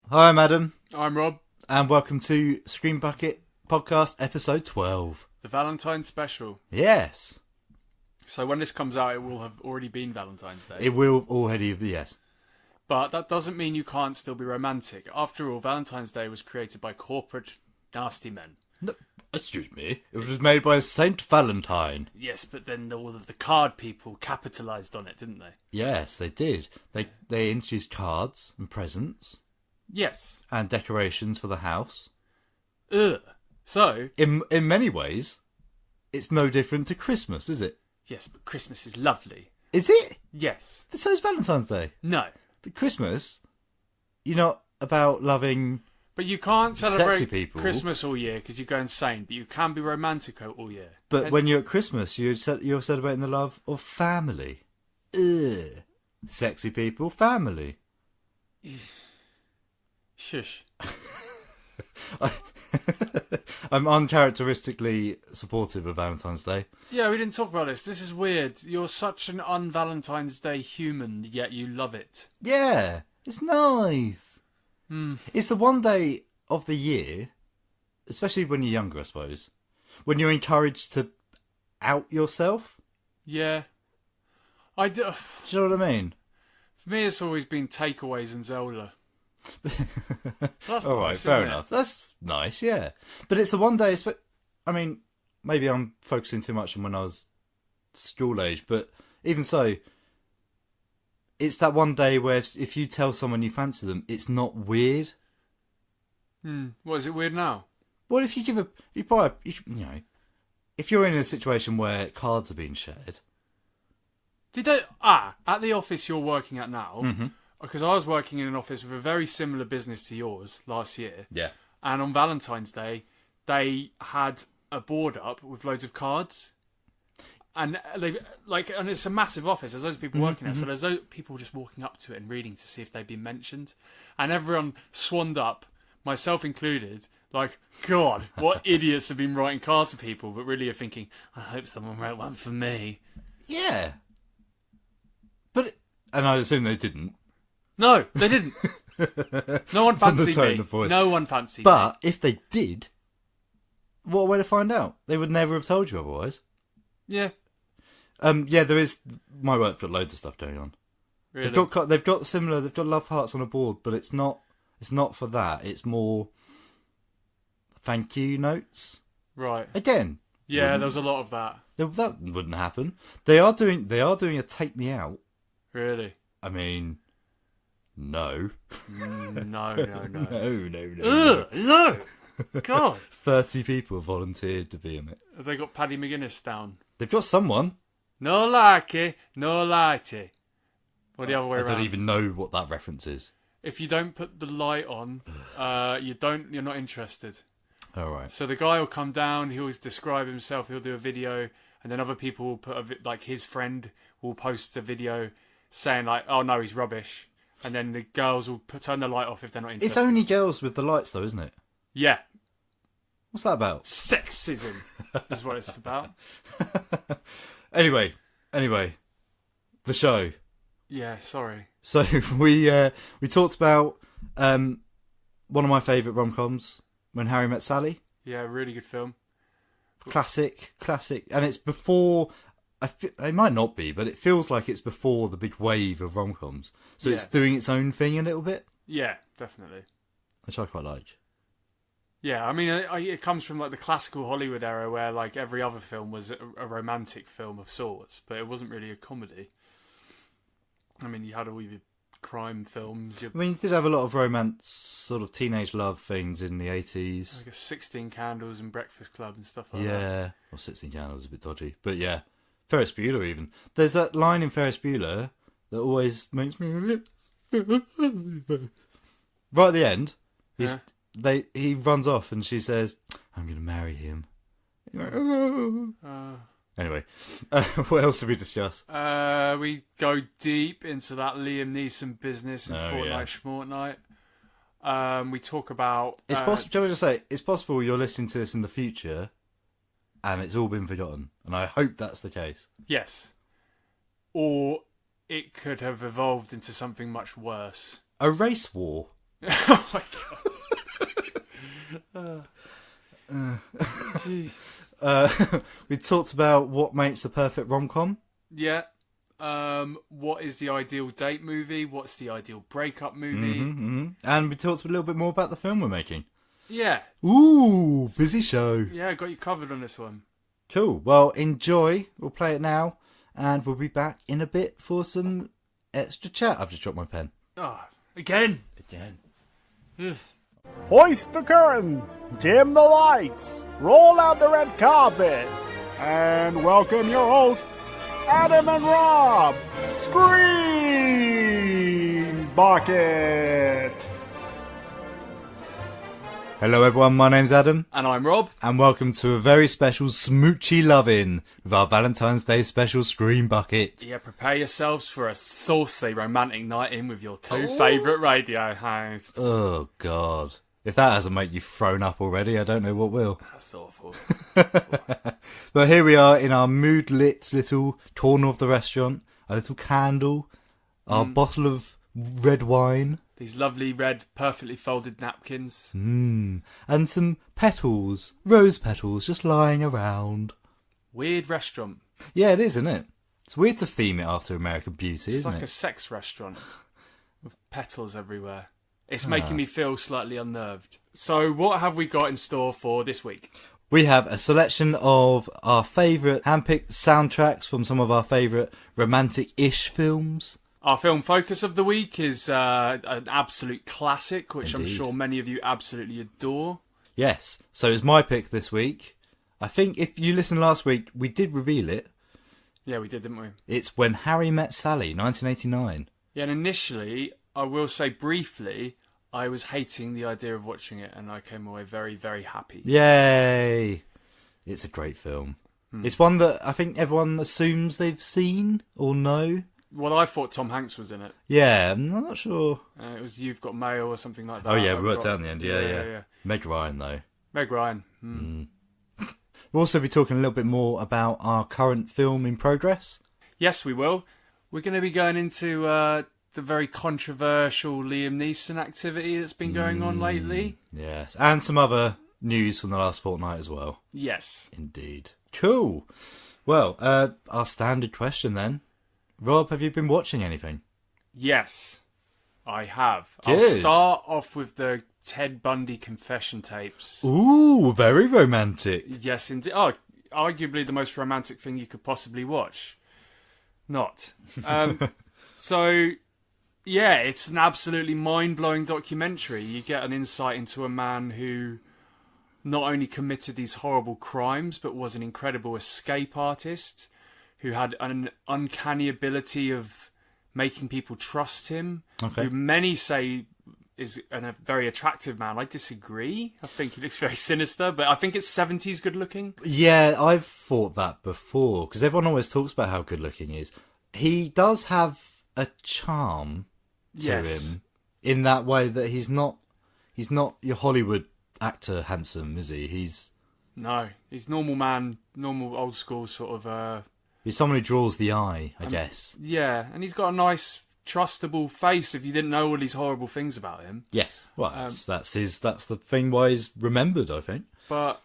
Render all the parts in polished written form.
Hi, I'm Adam. I'm Rob. And welcome to Screen Bucket Podcast Episode 12. The Valentine special. Yes. So when this comes out, it will have already been Valentine's Day. It will already be, yes. But that doesn't mean you can't still be romantic. After all, Valentine's Day was created by corporate nasty men. No, excuse me. It was made by Saint Valentine. Yes, but then all of the card people capitalised on it, didn't they? Yes, they did. They introduced cards and presents. Yes. And decorations for the house. So... In many ways, it's no different to Christmas, is it? Yes, but Christmas is lovely. Is it? Yes. But so is Valentine's Day. No. But Christmas, you're not about loving... But you can't sexy celebrate people. Christmas all year because you go insane. But you can be romantic all year. But when you're at Christmas, you're celebrating the love of family. Ugh. Sexy people, family. Shush. I'm uncharacteristically supportive of Valentine's Day. Yeah, we didn't talk about this. This is weird. You're such an un-Valentine's Day human, yet you love it. Yeah, it's nice. Mm. It's the one day of the year, especially when you're younger, I suppose, when you're encouraged to out yourself. Yeah. I do. Do you know what I mean? For me, it's always been takeaways and Zelda. That's all right, nice, fair isn't enough. That's nice, yeah. But it's the one day. I mean, maybe I'm focusing too much on when I was school age, but even so, it's that one day where if you tell someone you fancy them, it's not weird. What, is it weird now? Well, if you if you're in a situation where cards are being shared. At the office you're working at now. Mm-hmm. Because I was working in an office with a very similar business to yours last year. Yeah. And on Valentine's Day, they had a board up with loads of cards. And and it's a massive office. There's loads of people working there. So there's people just walking up to it and reading to see if they've been mentioned. And everyone swanned up, myself included, like, God, what idiots have been writing cards for people, but really are thinking, I hope someone wrote one for me. Yeah. And I assume they didn't. No, they didn't. No one fancied me. No one fancied me. But if they did, what a way to find out. They would never have told you otherwise. Yeah. Yeah, there is. My work's got loads of stuff going on. Really? They've got love hearts on a board, but it's not for that. It's more thank you notes. Right. Again. Yeah, there was a lot of that. That wouldn't happen. They are doing a take me out. Really? I mean, no. No. No. God. 30 people volunteered to be in it. Have they got Paddy McGuinness down? They've got someone. No likey, no lighty. Or the other way around. I don't even know what that reference is. If you don't put the light on, you're not interested. All right. So the guy will come down, he'll describe himself, he'll do a video, and then other people will put his friend will post a video saying like, oh no, he's rubbish. And then the girls will turn the light off if they're not interested. It's only girls with the lights though, isn't it? Yeah. What's that about? Sexism is what it's about. Anyway, the show. Yeah, sorry. So we talked about one of my favourite rom-coms, When Harry Met Sally. Yeah, really good film. Classic, and it's before. It might not be, but it feels like it's before the big wave of rom-coms. So it's doing its own thing a little bit. Yeah, definitely. Which I quite like. Yeah, I mean, it comes from like the classical Hollywood era where like every other film was a romantic film of sorts, but it wasn't really a comedy. I mean, you had all your crime films. I mean, you did have a lot of romance, sort of teenage love things in the 80s. Like 16 Candles and Breakfast Club and stuff like that. Yeah, well, 16 Candles is a bit dodgy, but yeah. Ferris Bueller even. There's that line in Ferris Bueller that always makes me... Right at the end, he runs off and she says, I'm going to marry him. Anyway, what else did we discuss? We go deep into that Liam Neeson business in Fortnite. We talk about... It's possible. Can I just say, it's possible you're listening to this in the future and it's all been forgotten. And I hope that's the case. Yes. Or it could have evolved into something much worse. A race war. Oh my god. Jeez. We talked about what makes the perfect rom-com. Yeah. What is the ideal date movie? What's the ideal breakup movie? And we talked a little bit more about the film we're making. Yeah. Ooh, busy show. Yeah, got you covered on this one. Cool. Well, enjoy. We'll play it now. And we'll be back in a bit for some extra chat. I've just dropped my pen. Oh, again. Ugh. Hoist the curtain, dim the lights, roll out the red carpet, and welcome your hosts, Adam and Rob, Screen Bucket. Hello everyone, my name's Adam. And I'm Rob. And welcome to a very special Smoochy lovin' with our Valentine's Day special Screen Bucket. Yeah, prepare yourselves for a saucy romantic night in with your two favourite radio hosts. Oh God. If that hasn't made you thrown up already, I don't know what will. That's awful. But here we are in our mood-lit little corner of the restaurant. A little candle. Our bottle of red wine. These lovely red, perfectly folded napkins. And some petals. Rose petals just lying around. Weird restaurant. Yeah, it is, isn't it? It's weird to theme it after American Beauty, It's isn't like it? a sex restaurant with petals everywhere. It's making me feel slightly unnerved. So what have we got in store for this week? We have a selection of our favourite handpicked soundtracks from some of our favourite romantic-ish films. Our film focus of the week is an absolute classic, which Indeed. I'm sure many of you absolutely adore. Yes, so it's my pick this week. I think if you listened last week, we did reveal it. Yeah, we did, didn't we? It's When Harry Met Sally, 1989. Yeah, and initially, I will say briefly, I was hating the idea of watching it, and I came away very, very happy. Yay! It's a great film. It's one that I think everyone assumes they've seen or know. Well, I thought Tom Hanks was in it. Yeah, I'm not sure. It was You've Got Mail or something like that. Oh yeah, we I've worked got- out in the end. Yeah. Meg Ryan though. Meg Ryan. We'll also be talking a little bit more about our current film in progress. Yes, we will. We're going to be going into the very controversial Liam Neeson activity that's been going on lately. Yes, and some other news from the last fortnight as well. Yes. Indeed. Cool. Well, our standard question then. Rob, have you been watching anything? Yes, I have. Good. I'll start off with the Ted Bundy confession tapes. Ooh, very romantic. Yes, indeed. Oh, arguably the most romantic thing you could possibly watch. Not. So, yeah, it's an absolutely mind-blowing documentary. You get an insight into a man who not only committed these horrible crimes, but was an incredible escape artist, who had an uncanny ability of making people trust him, who many say is a very attractive man. I disagree. I think he looks very sinister, but I think it's 70s good looking. Yeah, I've thought that before, because everyone always talks about how good looking he is. He does have a charm to him in that way that he's not your Hollywood actor handsome, is he? He's normal man, normal old school sort of... he's someone who draws the eye, I guess. Yeah, and he's got a nice, trustable face if you didn't know all these horrible things about him. Yes, well, that's the thing why he's remembered, I think. But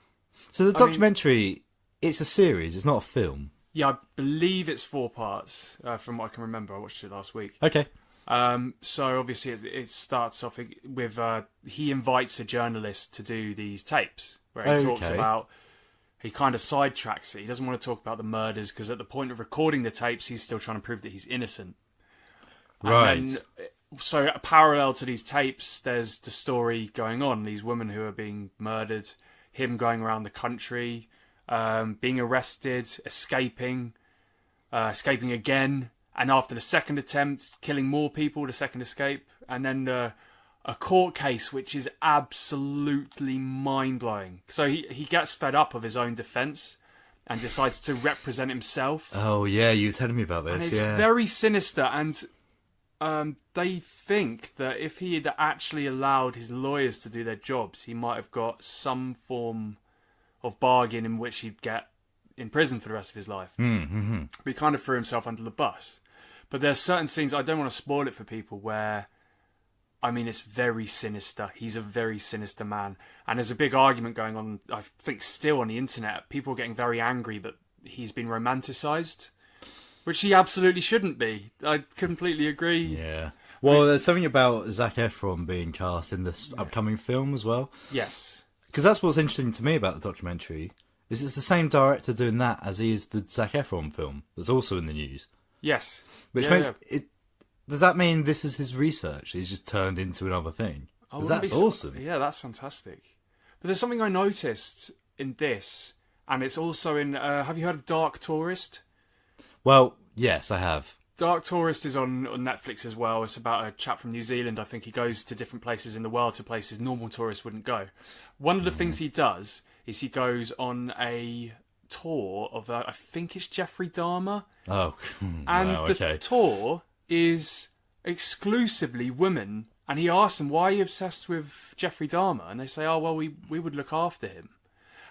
so the documentary, it's a series, it's not a film. yeah, I believe it's 4 parts, from what I can remember. I watched it last week. Okay. So obviously it starts off with he invites a journalist to do these tapes where he talks about. He kind of sidetracks it. He doesn't want to talk about the murders because at the point of recording the tapes, he's still trying to prove that he's innocent. Right. And then, so parallel to these tapes, there's the story going on. These women who are being murdered, him going around the country, being arrested, escaping again, and after the second attempt, killing more people, the second escape, and then a court case which is absolutely mind-blowing. So he gets fed up of his own defence and decides to represent himself. Oh yeah, you were telling me about this. And it's very sinister, and they think that if he had actually allowed his lawyers to do their jobs, he might have got some form of bargain in which he'd get in prison for the rest of his life. Mm-hmm. But he kind of threw himself under the bus. But there's certain scenes, I don't want to spoil it for people, where I mean, it's very sinister. He's a very sinister man. And there's a big argument going on, I think, still on the internet. People are getting very angry that he's been romanticised, which he absolutely shouldn't be. I completely agree. Yeah. Well, there's something about Zac Efron being cast in this upcoming film as well. Yes. Because that's what's interesting to me about the documentary, is it's the same director doing that as he is the Zac Efron film that's also in the news. Yes. Which makes it... Does that mean this is his research? He's just turned into another thing? Because that's awesome. Yeah, that's fantastic. But there's something I noticed in this, and it's also in... have you heard of Dark Tourist? Well, yes, I have. Dark Tourist is on Netflix as well. It's about a chap from New Zealand. I think he goes to different places in the world, to places normal tourists wouldn't go. One of the things he does is he goes on a tour of, I think it's Jeffrey Dahmer. Oh, and wow, okay. The tour is exclusively women, and he asks them, why are you obsessed with Jeffrey Dahmer? And they say, oh, well, we would look after him.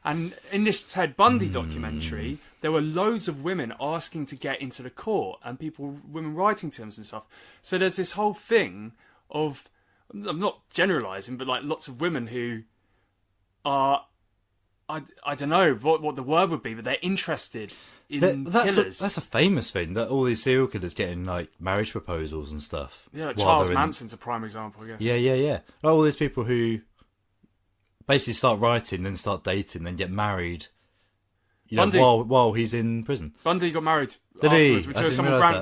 And in this Ted Bundy documentary, there were loads of women asking to get into the court, and women writing to him and stuff. So there's this whole thing of, I'm not generalising, but like lots of women who are, I don't know what the word would be, but they're interested in killers. That's a famous thing, that all these serial killers getting like marriage proposals and stuff. Yeah, like Charles Manson's a prime example, I guess. Yeah. All these people who basically start writing, then start dating, then get married. While he's in prison. Bundy got married afterwards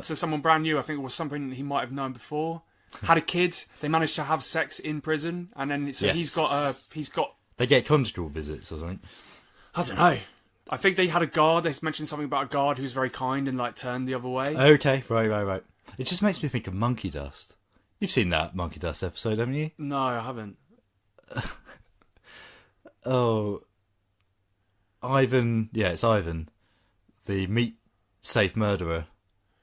to someone brand new. I think it was something he might have known before. Had a kid. They managed to have sex in prison, and then he's got. They get conjugal visits or something. I don't know. I think they had a guard. They mentioned something about a guard who was very kind and like turned the other way. Okay, right. It just makes me think of Monkey Dust. You've seen that Monkey Dust episode, haven't you? No, I haven't. Oh, Ivan. Yeah, it's Ivan, the meat-safe murderer.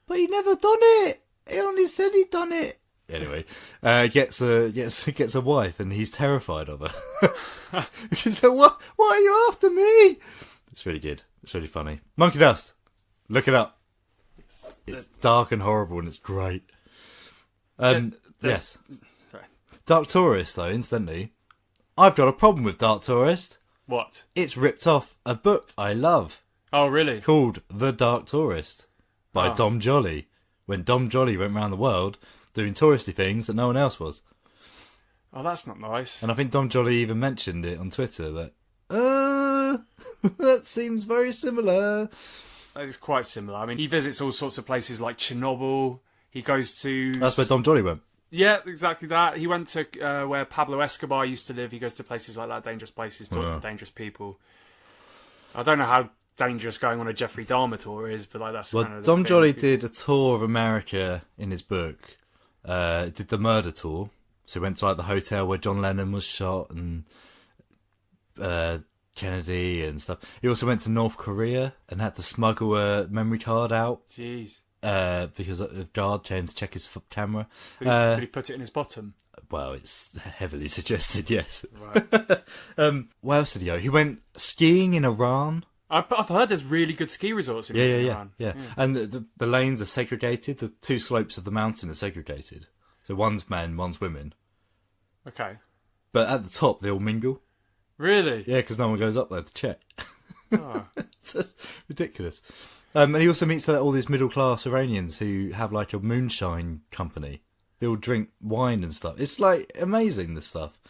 But he never done it. He only said he'd done it. Anyway, gets a wife, and he's terrified of her. She said, "What? Why are you after me?" It's really good. It's really funny. Monkey Dust. Look it up. It's dark and horrible, and it's great. Yes. Sorry. Dark Tourist, though, incidentally, I've got a problem with Dark Tourist. What? It's ripped off a book I love. Oh, really? Called The Dark Tourist by Dom Joly. When Dom Joly went around the world doing touristy things that no one else was. Oh, that's not nice. And I think Dom Joly even mentioned it on Twitter that, that seems very similar. It's quite similar. I mean, he visits all sorts of places like Chernobyl. He goes to... That's where Dom Joly went. Yeah, exactly that. He went to where Pablo Escobar used to live. He goes to places like that, dangerous places, talks to dangerous people. I don't know how dangerous going on a Jeffrey Dahmer tour is, but like that's kind of the Dom thing. Joly did a tour of America in his book. Did the murder tour. So he went to like the hotel where John Lennon was shot and Kennedy and stuff. He also went to North Korea and had to smuggle a memory card out. Jeez. Because a guard came to check his camera. Did he put it in his bottom? Well, it's heavily suggested, yes. Right. Where else did he go? He went skiing in Iran. I've heard there's really good ski resorts in Iran. Yeah. And the lanes are segregated. The two slopes of the mountain are segregated. So one's men, one's women. Okay. But at the top, they all mingle. Really? Yeah, because no one goes up there to check. Oh. It's just ridiculous. And he also meets all these middle-class Iranians who have like a moonshine company. They all drink wine and stuff. It's like amazing, this stuff.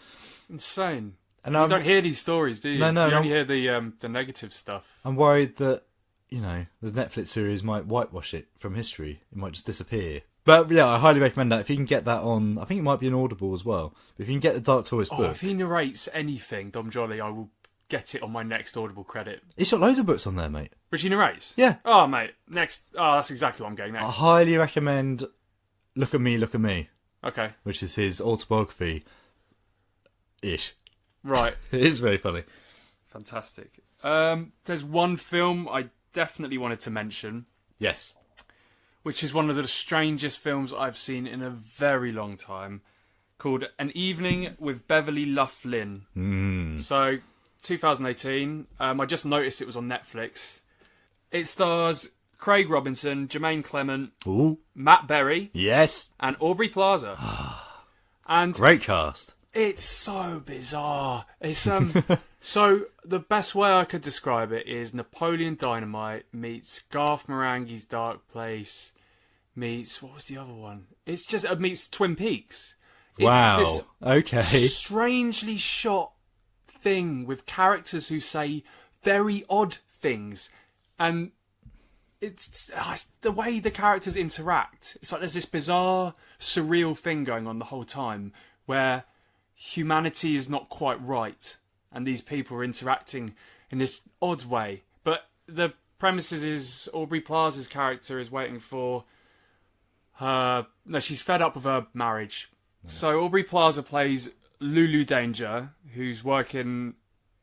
Insane. And you don't hear these stories, do you? No. You only hear the negative stuff. I'm worried that, the Netflix series might whitewash it from history. It might just disappear. But yeah, I highly recommend that. If you can get that on, I think it might be an Audible as well. But if you can get the Dark Tourist book. If he narrates anything, Dom Joly, I will get it on my next Audible credit. He's got loads of books on there, mate. Which he narrates? Yeah. Oh, mate. Next. Oh, that's exactly what I'm getting next. I highly recommend Look at Me, Look at Me. Okay. Which is his autobiography-ish. Right. It is very funny. Fantastic. There's one film I definitely wanted to mention. Yes. Which is one of the strangest films I've seen in a very long time. Called An Evening with Beverly Laughlin. So, 2018. I just noticed it was on Netflix. It stars Craig Robinson, Jermaine Clement, Ooh. Matt Berry, Yes. and Aubrey Plaza. And great cast. it's so bizarre. It's so the best way I could describe it is Napoleon Dynamite meets Garth Marenghi's Dark Place meets, what was the other one? It's just meets Twin Peaks. Wow. It's this Okay. strangely shot thing with characters who say very odd things, and it's the way the characters interact. It's like there's this bizarre, surreal thing going on the whole time where humanity is not quite right, and these people are interacting in this odd way. But the premise is Aubrey Plaza's character is waiting for her. No, she's fed up with her marriage. Yeah. So Aubrey Plaza plays Lulu Danger, who's working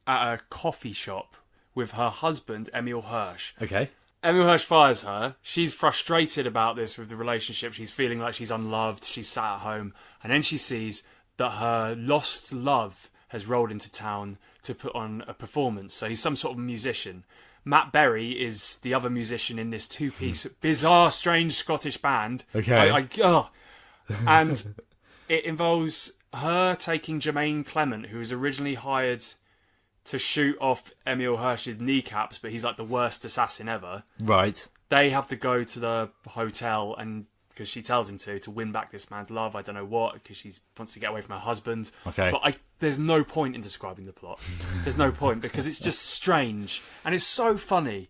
at a coffee shop with her husband, Emil Hirsch. Okay. Emil Hirsch fires her. She's frustrated about this with the relationship. She's feeling like she's unloved. She's sat at home. And then she sees that her lost love has rolled into town to put on a performance. So he's some sort of musician. Matt Berry is the other musician in this two-piece, bizarre, strange Scottish band. Okay. And it involves her taking Jermaine Clement, who was originally hired to shoot off Emil Hirsch's kneecaps, but he's like the worst assassin ever. Right. They have to go to the hotel, and because she tells him to win back this man's love. I don't know what, because she wants to get away from her husband. Okay. But there's no point in describing the plot. There's no point, because it's just strange, and it's so funny.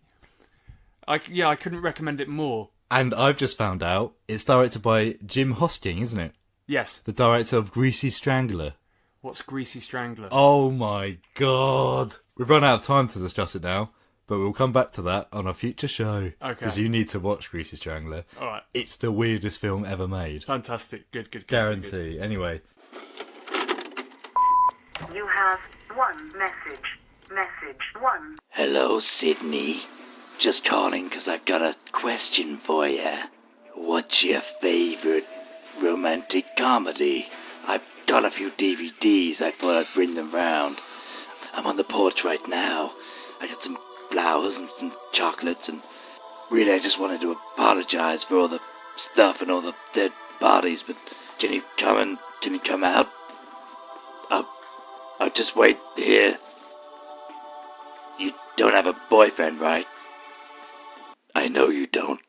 I couldn't recommend it more. And I've just found out it's directed by Jim Hosking, isn't it? Yes. The director of Greasy Strangler. What's Greasy Strangler? Oh my god. We've run out of time to discuss it now, but we'll come back to that on a future show. Okay. Because you need to watch Greasy Strangler. Alright. It's the weirdest film ever made. Fantastic. Good. Guarantee. Good. Anyway. You have one message. Message 1. Hello, Sydney. Just calling because I've got a question for you. What's your favourite romantic comedy? I've got a few DVDs. I thought I'd bring them round. I'm on the porch right now. I got some flowers and some chocolates, and really I just wanted to apologize for all the stuff and all the dead bodies, but can you come out? I'll just wait here. You don't have a boyfriend, right? I know you don't.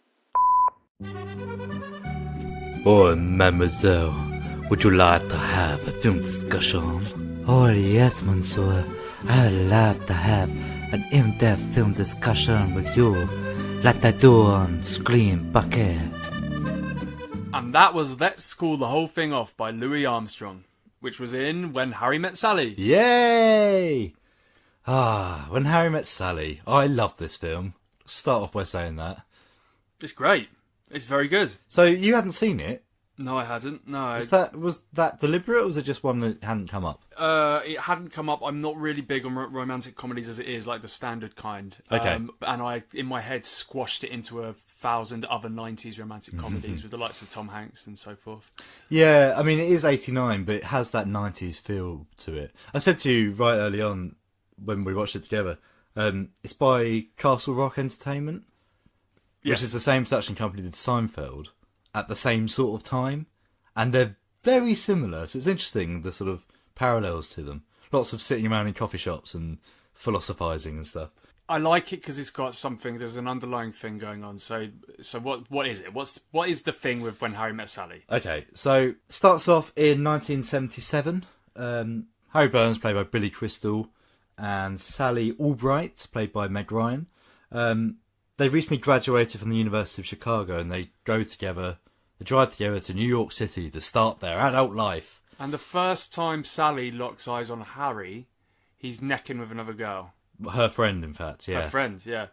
Oh, mademoiselle, would you like to have a film discussion? Oh, yes, monsieur. I'd love to have an in-depth film discussion with you, like I do on Screen Bucket. And that was Let's Call the Whole Thing Off by Louis Armstrong, which was in When Harry Met Sally. Yay! When Harry Met Sally. I love this film. Start off by saying that. It's great. It's very good. So you hadn't seen it? No, I hadn't. No. Was that deliberate, or was it just one that hadn't come up? It hadn't come up. I'm not really big on romantic comedies as it is, like the standard kind. Okay. And I, in my head, squashed it into 1,000 other 90s romantic comedies with the likes of Tom Hanks and so forth. Yeah, I mean, it is 89, but it has that 90s feel to it. I said to you right early on when we watched it together, it's by Castle Rock Entertainment, which is the same production company that did Seinfeld at the same sort of time, and they're very similar, so it's interesting the sort of parallels to them. Lots of sitting around in coffee shops and philosophizing and stuff. I like it because it's got something. There's an underlying thing going on. So what is it? What is the thing with When Harry Met Sally? Okay, so starts off in 1977. Harry Burns, played by Billy Crystal, and Sally Albright, played by Meg Ryan. They recently graduated from the University of Chicago, and they go together. They drive together to New York City to start their adult life. And the first time Sally locks eyes on Harry, he's necking with another girl. Her friend, in fact, yeah. Her friend, yeah.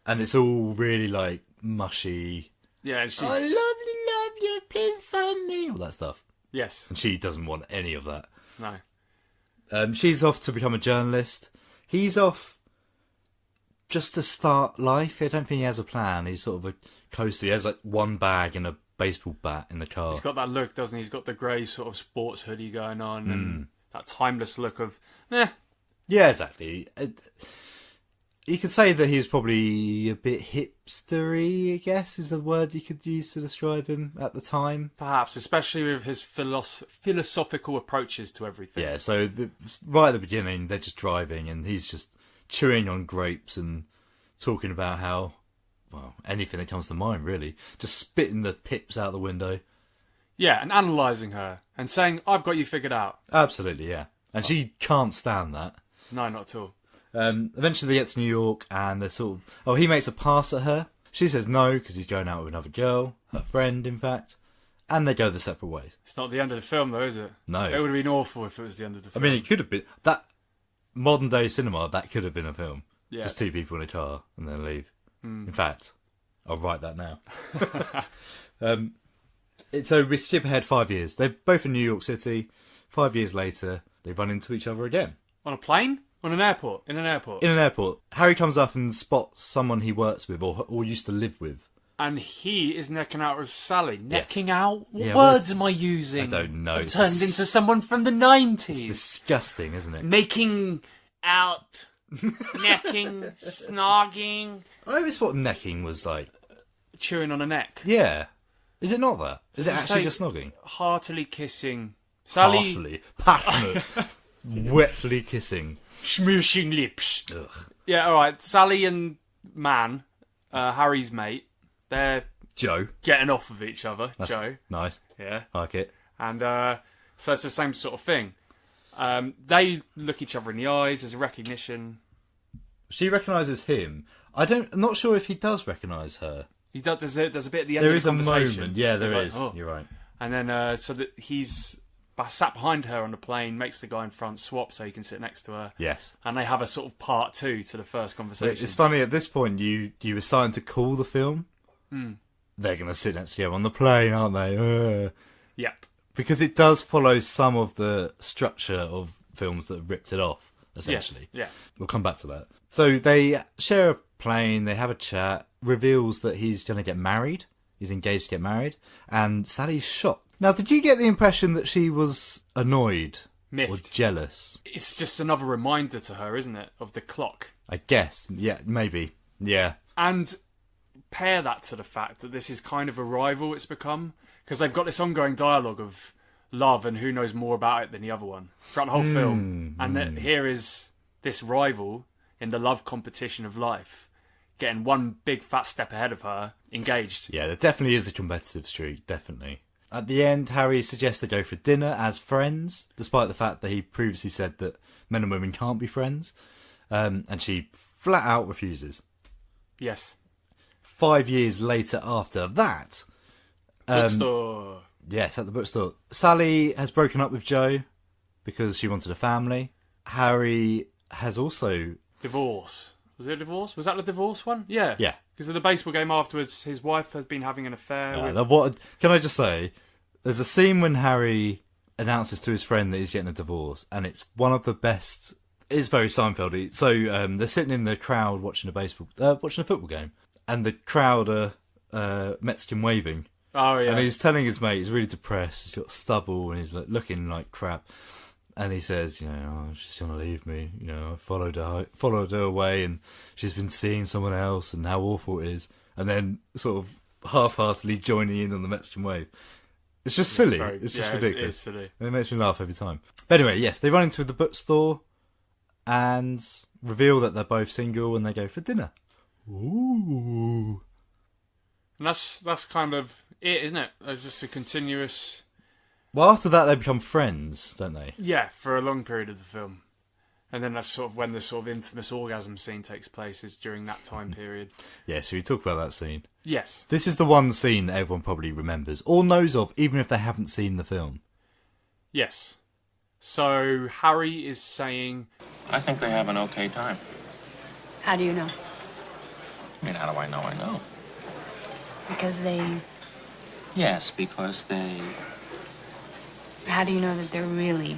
And it's all really, like, mushy. Yeah, and she's... I love you, please phone me. All that stuff. Yes. And she doesn't want any of that. No. She's off to become a journalist. He's off just to start life. I don't think he has a plan. He's sort of a coaster. He has, like, one bag and a baseball bat in the car. He's got that look, doesn't he? He's got the grey sort of sports hoodie going on and that timeless look of, Yeah, exactly. You could say that he was probably a bit hipstery, I guess, is the word you could use to describe him at the time. Perhaps, especially with his philosophical approaches to everything. Yeah, so right at the beginning, they're just driving and he's just chewing on grapes and talking about how, well, anything that comes to mind, really. Just spitting the pips out the window. Yeah, and analysing her and saying, I've got you figured out. Absolutely, yeah. And she can't stand that. No, not at all. Eventually they get to New York and they're sort of... Oh, he makes a pass at her. She says no because he's going out with another girl, her friend, in fact. And they go their separate ways. It's not the end of the film, though, is it? No. It would have been awful if it was the end of the film. I mean, it could have been... That modern day cinema, that could have been a film. Yeah. Just two people in a car and then leave. In fact, I'll write that now. So we skip ahead 5 years. They're both in New York City. 5 years later, they run into each other again. On a plane? On an airport? In an airport? In an airport. Harry comes up and spots someone he works with or used to live with. And he is necking out with Sally. Necking out? What Yeah, words am I using? I don't know. I've turned into someone from the 90s. It's disgusting, isn't it? Making out, necking, snogging. I always thought necking was like... Chewing on a neck. Yeah. Is it not that? Is it Does it actually say just snogging? Heartily kissing. Sally... Heartily. Passionate. Wetly kissing. Smooshing lips. Ugh. Yeah, alright. Sally and Man, Harry's mate, they're Joe. getting off of each other. That's Joe. Nice. Yeah. I like it. And so it's the same sort of thing. They look each other in the eyes. There's a recognition. She recognises him. I'm not sure if he does recognise her. He does. There's a bit at the end There of is the a conversation. moment. Yeah, there He's is. like, oh. You're right. And then so that he's sat behind her on the plane, makes the guy in front swap so he can sit next to her. Yes. And they have a sort of part two to the first conversation. It's funny, at this point, you were starting to call the film. They're going to sit next together on the plane, aren't they? Yep. Because it does follow some of the structure of films that have ripped it off, essentially. Yes. Yeah. We'll come back to that. So they share a plane, they have a chat, reveals that he's going to get married. He's engaged to get married. And Sally's shocked. Now, did you get the impression that she was annoyed Miffed. or jealous? It's just another reminder to her, isn't it, of the clock. I guess. Yeah, maybe. Yeah. And pair that to the fact that this is kind of a rival it's become. Because they've got this ongoing dialogue of love and who knows more about it than the other one throughout the whole film. And that here is this rival in the love competition of life getting one big fat step ahead of her, engaged. Yeah, there definitely is a competitive streak, definitely. At the end, Harry suggests they go for dinner as friends, despite the fact that he previously said that men and women can't be friends. And she flat out refuses. Yes. 5 years later after that... Bookstore. Yes, at the bookstore. Sally has broken up with Joe because she wanted a family. Harry has also... Divorce. Was it a divorce? Was that the divorce one? Yeah. Yeah. Because of the baseball game afterwards, his wife has been having an affair with... Can I just say, there's a scene when Harry announces to his friend that he's getting a divorce, and it's one of the best... It's very Seinfeld-y. So they're sitting in the crowd watching a football game, and the crowd are Mexican waving. Oh, yeah. And he's telling his mate he's really depressed, he's got stubble, and he's like looking like crap. And he says, she's going to leave me. I followed her away, and she's been seeing someone else, and how awful it is. And then sort of half-heartedly joining in on the Mexican wave. It's just silly. It's just ridiculous. It is silly. And it makes me laugh every time. But anyway, yes, they run into the bookstore and reveal that they're both single, and they go for dinner. Ooh. And that's kind of it, isn't it? It's just a continuous... Well, after that, they become friends, don't they? Yeah, for a long period of the film. And then that's sort of when the sort of infamous orgasm scene takes place, is during that time period. Yeah, so we talk about that scene. Yes. This is the one scene that everyone probably remembers, or knows of, even if they haven't seen the film. Yes. So Harry is saying... I think they have an okay time. How do you know? I mean, how do I know? I know. Because they... Yes, because they... How do you know that they're really...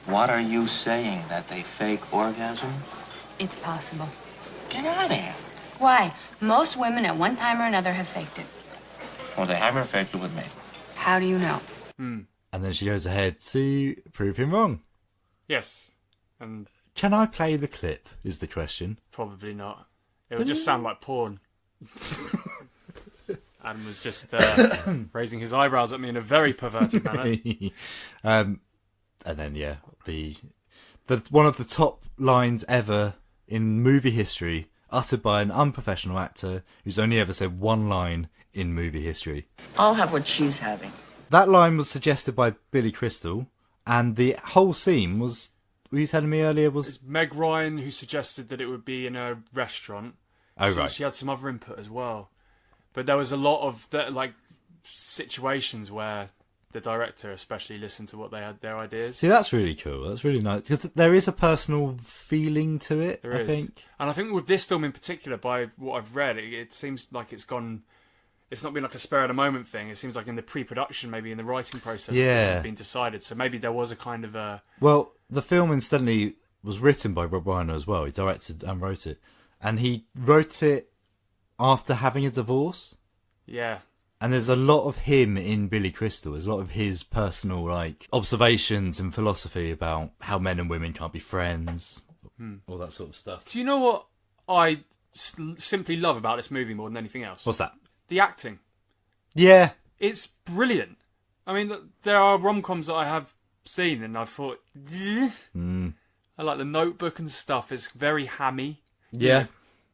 What are you saying? That they fake orgasm? It's possible. Get out of here. Why? Most women at one time or another have faked it. Well, they haven't faked it with me. How do you know? And then she goes ahead to prove him wrong. Yes. And Can I play the clip, is the question. Probably not. It would just sound like porn. Adam was just raising his eyebrows at me in a very perverted manner. And then, yeah, the one of the top lines ever in movie history, uttered by an unprofessional actor who's only ever said one line in movie history. I'll have what she's having. That line was suggested by Billy Crystal, and the whole scene was, were you telling me earlier, was... It's Meg Ryan who suggested that it would be in a restaurant. Oh, right. She had some other input as well. But there was a lot of situations where the director especially listened to what they had, their ideas. See, that's really cool. That's really nice. Because there is a personal feeling to it, I think. And I think with this film in particular, by what I've read, it seems like it's gone... It's not been like a spur of the moment thing. It seems like in the pre-production, maybe in the writing process, this has been decided. So maybe there was a kind of a... Well, the film incidentally was written by Rob Reiner as well. He directed and wrote it. And he wrote it after having a divorce. Yeah. And there's a lot of him in Billy Crystal. There's a lot of his personal observations and philosophy about how men and women can't be friends. All that sort of stuff. Do you know what I simply love about this movie more than anything else? What's that? The acting. Yeah. It's brilliant. I mean, there are rom-coms that I have seen and I've thought, I like The Notebook and stuff. It's very hammy. Yeah.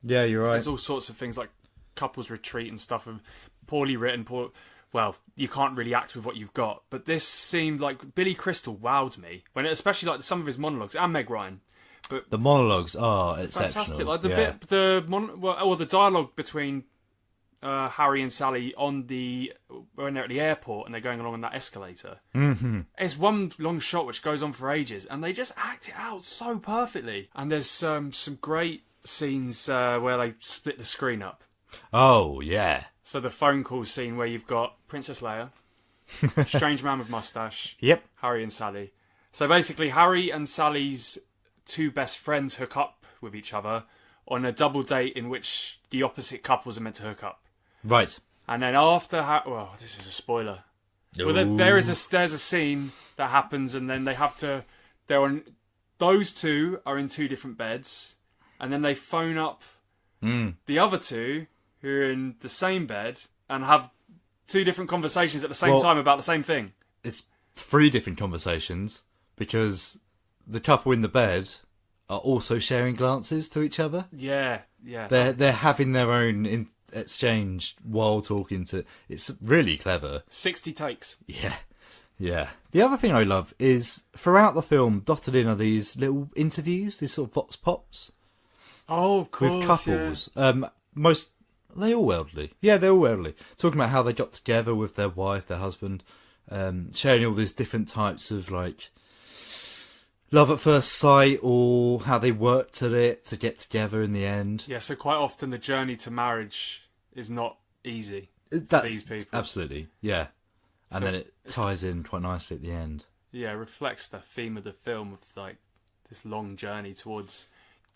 Yeah, you're right. There's all sorts of things like Couples Retreat and stuff, poorly written, well, you can't really act with what you've got. But this seemed like Billy Crystal wowed me, especially like some of his monologues, and Meg Ryan. But the monologues are exceptional. Fantastic. Like the dialogue between Harry and Sally when they're at the airport and they're going along on that escalator. Mm-hmm. It's one long shot which goes on for ages, and they just act it out so perfectly. And there's some great scenes where they split the screen up. Oh, yeah. So the phone call scene where you've got Princess Leia, Strange Man with Mustache, yep, Harry and Sally. So basically, Harry and Sally's two best friends hook up with each other on a double date in which the opposite couples are meant to hook up. Right. And then after... this is a spoiler. Well, there's a scene that happens, and then they have to... Those two are in two different beds, and then they phone up the other two who are in the same bed and have two different conversations at the same time about the same thing. It's three different conversations, because the couple in the bed are also sharing glances to each other. Yeah. They're having their own exchange while talking to... It's really clever. 60 takes. Yeah. The other thing I love is throughout the film, dotted in are these little interviews, these sort of vox pops. Oh, of course. With couples. Yeah. They're all elderly. Yeah, they're all elderly. Talking about how they got together with their wife, their husband, sharing all these different types of love at first sight, or how they worked at it to get together in the end. Yeah, so quite often the journey to marriage is not easy for these people. Absolutely, yeah. And then it ties in quite nicely at the end. Yeah, it reflects the theme of the film of this long journey towards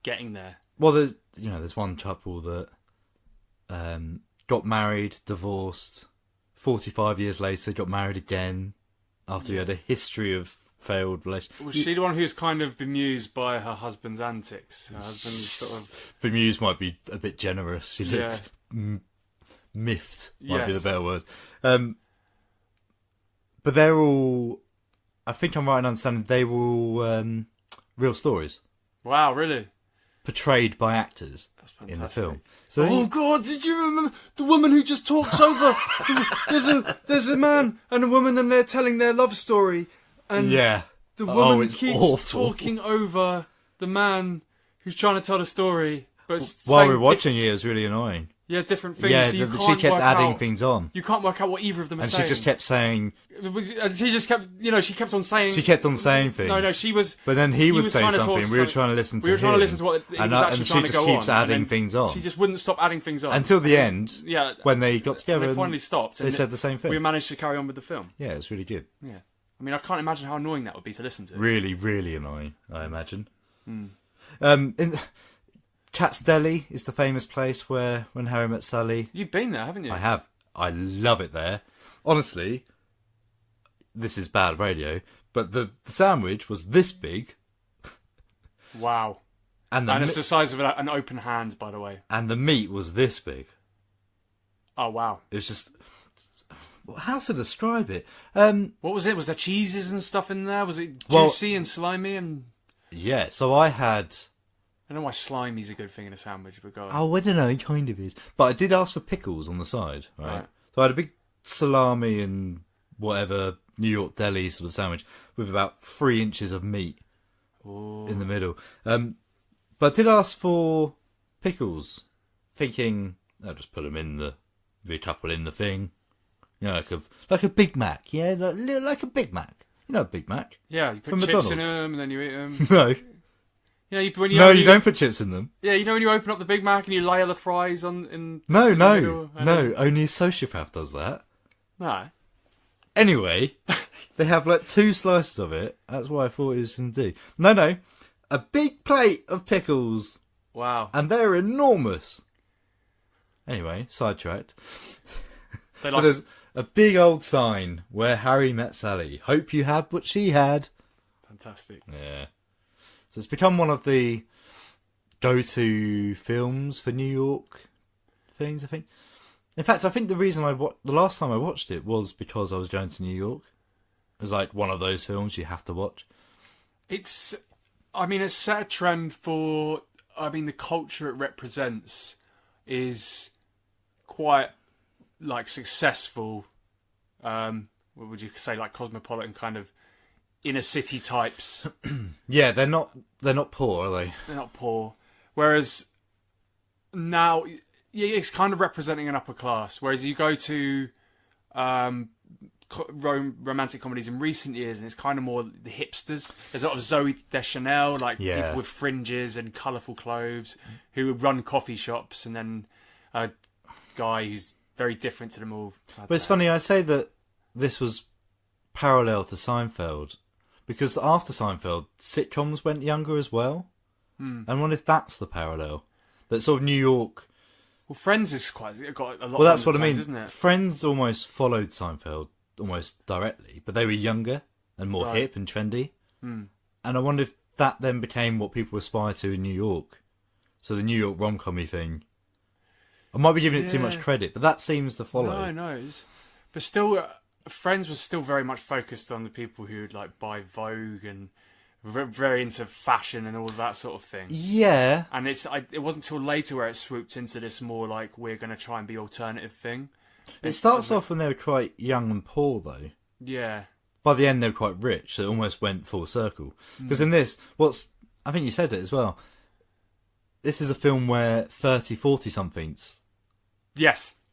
getting there. Well, there's one couple that got married, divorced, 45 years later got married again after he had a history of failed relationships. Was she the one who's kind of bemused by her husband's antics? Her husband sort of... Bemused might be a bit generous. She looked miffed, might be the better word. But they're all... I think I'm right in understanding they were all real stories. Wow, really? Portrayed by actors in the film. So God, did you remember the woman who just talks over? There's a man and a woman and they're telling their love story. And the woman keeps talking over the man who's trying to tell the story. But while we're watching it was really annoying. Yeah, different things. Yeah, so you she kept adding things on. You can't work out what either of them are saying. And she just kept saying... She just kept, she kept on saying... She kept on saying things. No, she was... But then he would say something, we were trying to listen to him. We were trying to listen to what he was actually trying to go on. And she just keeps adding things on. She just wouldn't stop adding things on. Until the end, when they got together they finally stopped. They said the same thing. We managed to carry on with the film. Yeah, it's really good. Yeah. I mean, I can't imagine how annoying that would be to listen to. Really, really annoying, I imagine. Cat's Deli is the famous place when Harry met Sally. You've been there, haven't you? I have. I love it there. Honestly, this is bad radio, but the sandwich was this big. Wow. And it's the size of an open hand, by the way. And the meat was this big. Oh, wow. It was just... How to describe it? What was it? Was there cheeses and stuff in there? Was it juicy and slimy? And yeah, so I had... I don't know why slimy's a good thing in a sandwich, but go on. Oh, I don't know, it kind of is. But I did ask for pickles on the side, right? So I had a big salami and whatever New York deli sort of sandwich with about 3 inches of meat in the middle. But I did ask for pickles, thinking I'll just put them in be a couple in the thing. You know, like a Big Mac, yeah? Like a Big Mac. You know a Big Mac? Yeah, you put from chips McDonald's. in them and then you eat them. No. Yeah, you don't put chips in them. Yeah, you know when you open up the Big Mac and you layer the fries in No, the middle, only a sociopath does that. No. Anyway, they have like 2 slices of it. That's what I thought it was going to do. No, a big plate of pickles. Wow. And they're enormous. Anyway, sidetracked. There's a big old sign, Where Harry Met Sally. Hope you had what she had. Fantastic. Yeah. So it's become one of the go-to films for New York things, I think. In fact, I think the reason the last time I watched it was because I was going to New York. It was like one of those films you have to watch. It's set a trend for, the culture it represents is quite, like, successful, what would you say, like cosmopolitan kind of inner city types. Yeah, they're not poor, are they? They're not poor. Whereas now, it's kind of representing an upper class. Whereas you go to romantic comedies in recent years, and it's kind of more the hipsters. There's a lot of Zooey Deschanel, like people with fringes and colourful clothes, who would run coffee shops, and then a guy who's very different to them all. But it's funny, I say that this was parallel to Seinfeld, because after Seinfeld, sitcoms went younger as well. And I wonder if that's the parallel. That sort of New York... Well, Friends is got a lot of... Well, that's what I mean. Isn't it? Friends almost followed Seinfeld almost directly, but they were younger and more hip and trendy. And I wonder if that then became what people aspire to in New York. So the New York rom-com-y thing. I might be giving it too much credit, but that seems to follow. No. But still, Friends was still very much focused on the people who would like buy Vogue and very into fashion and all of that sort of thing. Yeah. And it wasn't until later where it swooped into this more like, we're going to try and be alternative thing. It starts off when they were quite young and poor, though. Yeah. By the end, they were quite rich, so it almost went full circle. Because in this, I think you said it as well, this is a film where 30, 40-somethings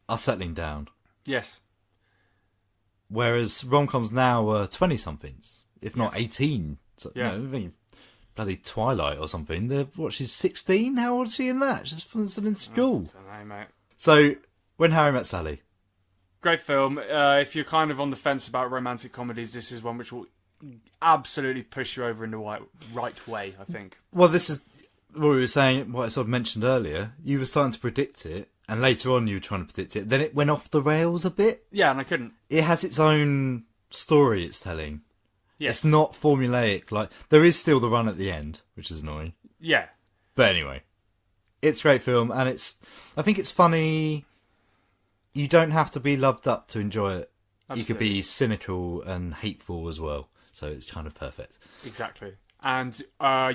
are settling down. Yes. Whereas rom-coms now are 20-somethings, if not 18. So, I think bloody Twilight or something. She's 16? How old is she in that? She's still in school. I don't know, mate. So, When Harry Met Sally. Great film. If you're kind of on the fence about romantic comedies, this is one which will absolutely push you over in the right way, I think. Well, this is what we were saying, what I sort of mentioned earlier. You were starting to predict it, and later on you were trying to predict it. Then it went off the rails a bit. Yeah, and I couldn't. It has its own story it's telling. Yes. It's not formulaic. Like, there is still the run at the end, which is annoying. Yeah. But anyway, it's a great film, and I think it's funny. You don't have to be loved up to enjoy it. Absolutely. You could be cynical and hateful as well. So it's kind of perfect. Exactly. And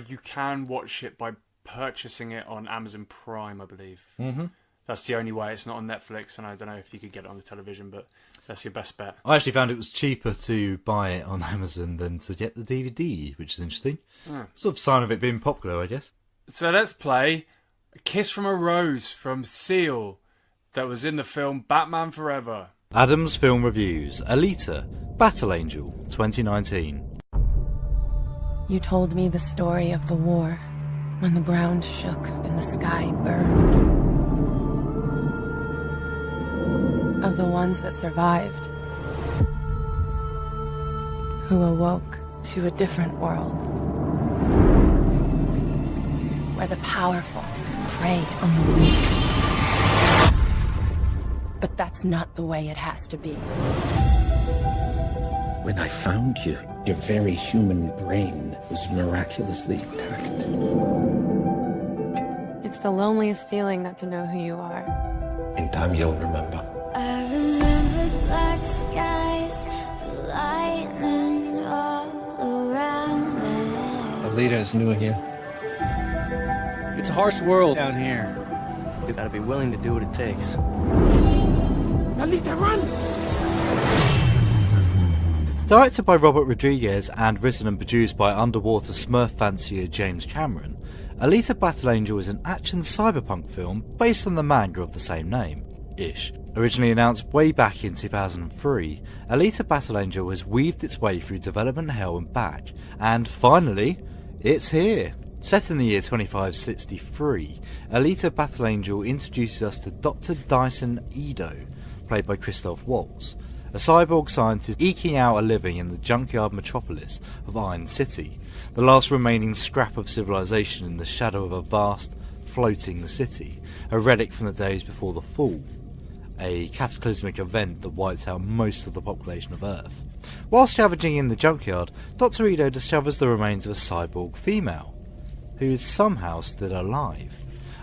you can watch it by purchasing it on Amazon Prime, I believe. Mm-hmm. That's the only way. It's not on Netflix, and I don't know if you could get it on the television, but that's your best bet. I actually found it was cheaper to buy it on Amazon than to get the DVD, which is interesting. Sort of sign of it being popular, I guess. So let's play A Kiss from a Rose from Seal that was in the film Batman Forever. Adam's Film Reviews. Alita, Battle Angel, 2019. You told me the story of the war, when the ground shook and the sky burned. Of the ones that survived, who awoke to a different world, where the powerful prey on the weak. But that's not the way it has to be. When I found you Your very human brain was miraculously intact. It's the loneliest feeling not to know who you are. In time, you'll remember. I remember black skies, the lightning all around me. Alita is new here. It's a harsh world down here. You gotta be willing to do what it takes. Alita, run! Directed by Robert Rodriguez and written and produced by underwater Smurf fancier James Cameron, Alita Battle Angel is an action cyberpunk film based on the manga of the same name, Eesh. Originally announced way back in 2003, Alita Battle Angel has weaved its way through development hell and back, and finally, it's here. Set in the year 2563, Alita Battle Angel introduces us to Dr. Dyson Edo, played by Christoph Waltz, a cyborg scientist eking out a living in the junkyard metropolis of Iron City, the last remaining scrap of civilization in the shadow of a vast, floating city, a relic from the days before the Fall, a cataclysmic event that wipes out most of the population of Earth. While scavenging in the junkyard, Dr. Edo discovers the remains of a cyborg female, who is somehow still alive.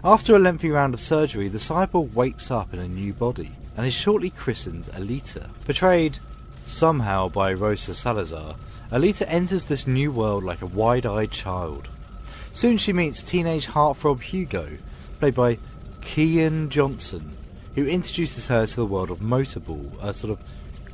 After a lengthy round of surgery, the cyborg wakes up in a new body, and is shortly christened Alita. Portrayed somehow by Rosa Salazar, Alita enters this new world like a wide-eyed child. Soon she meets teenage heartthrob Hugo, played by Kean Johnson, who introduces her to the world of motorball, a sort of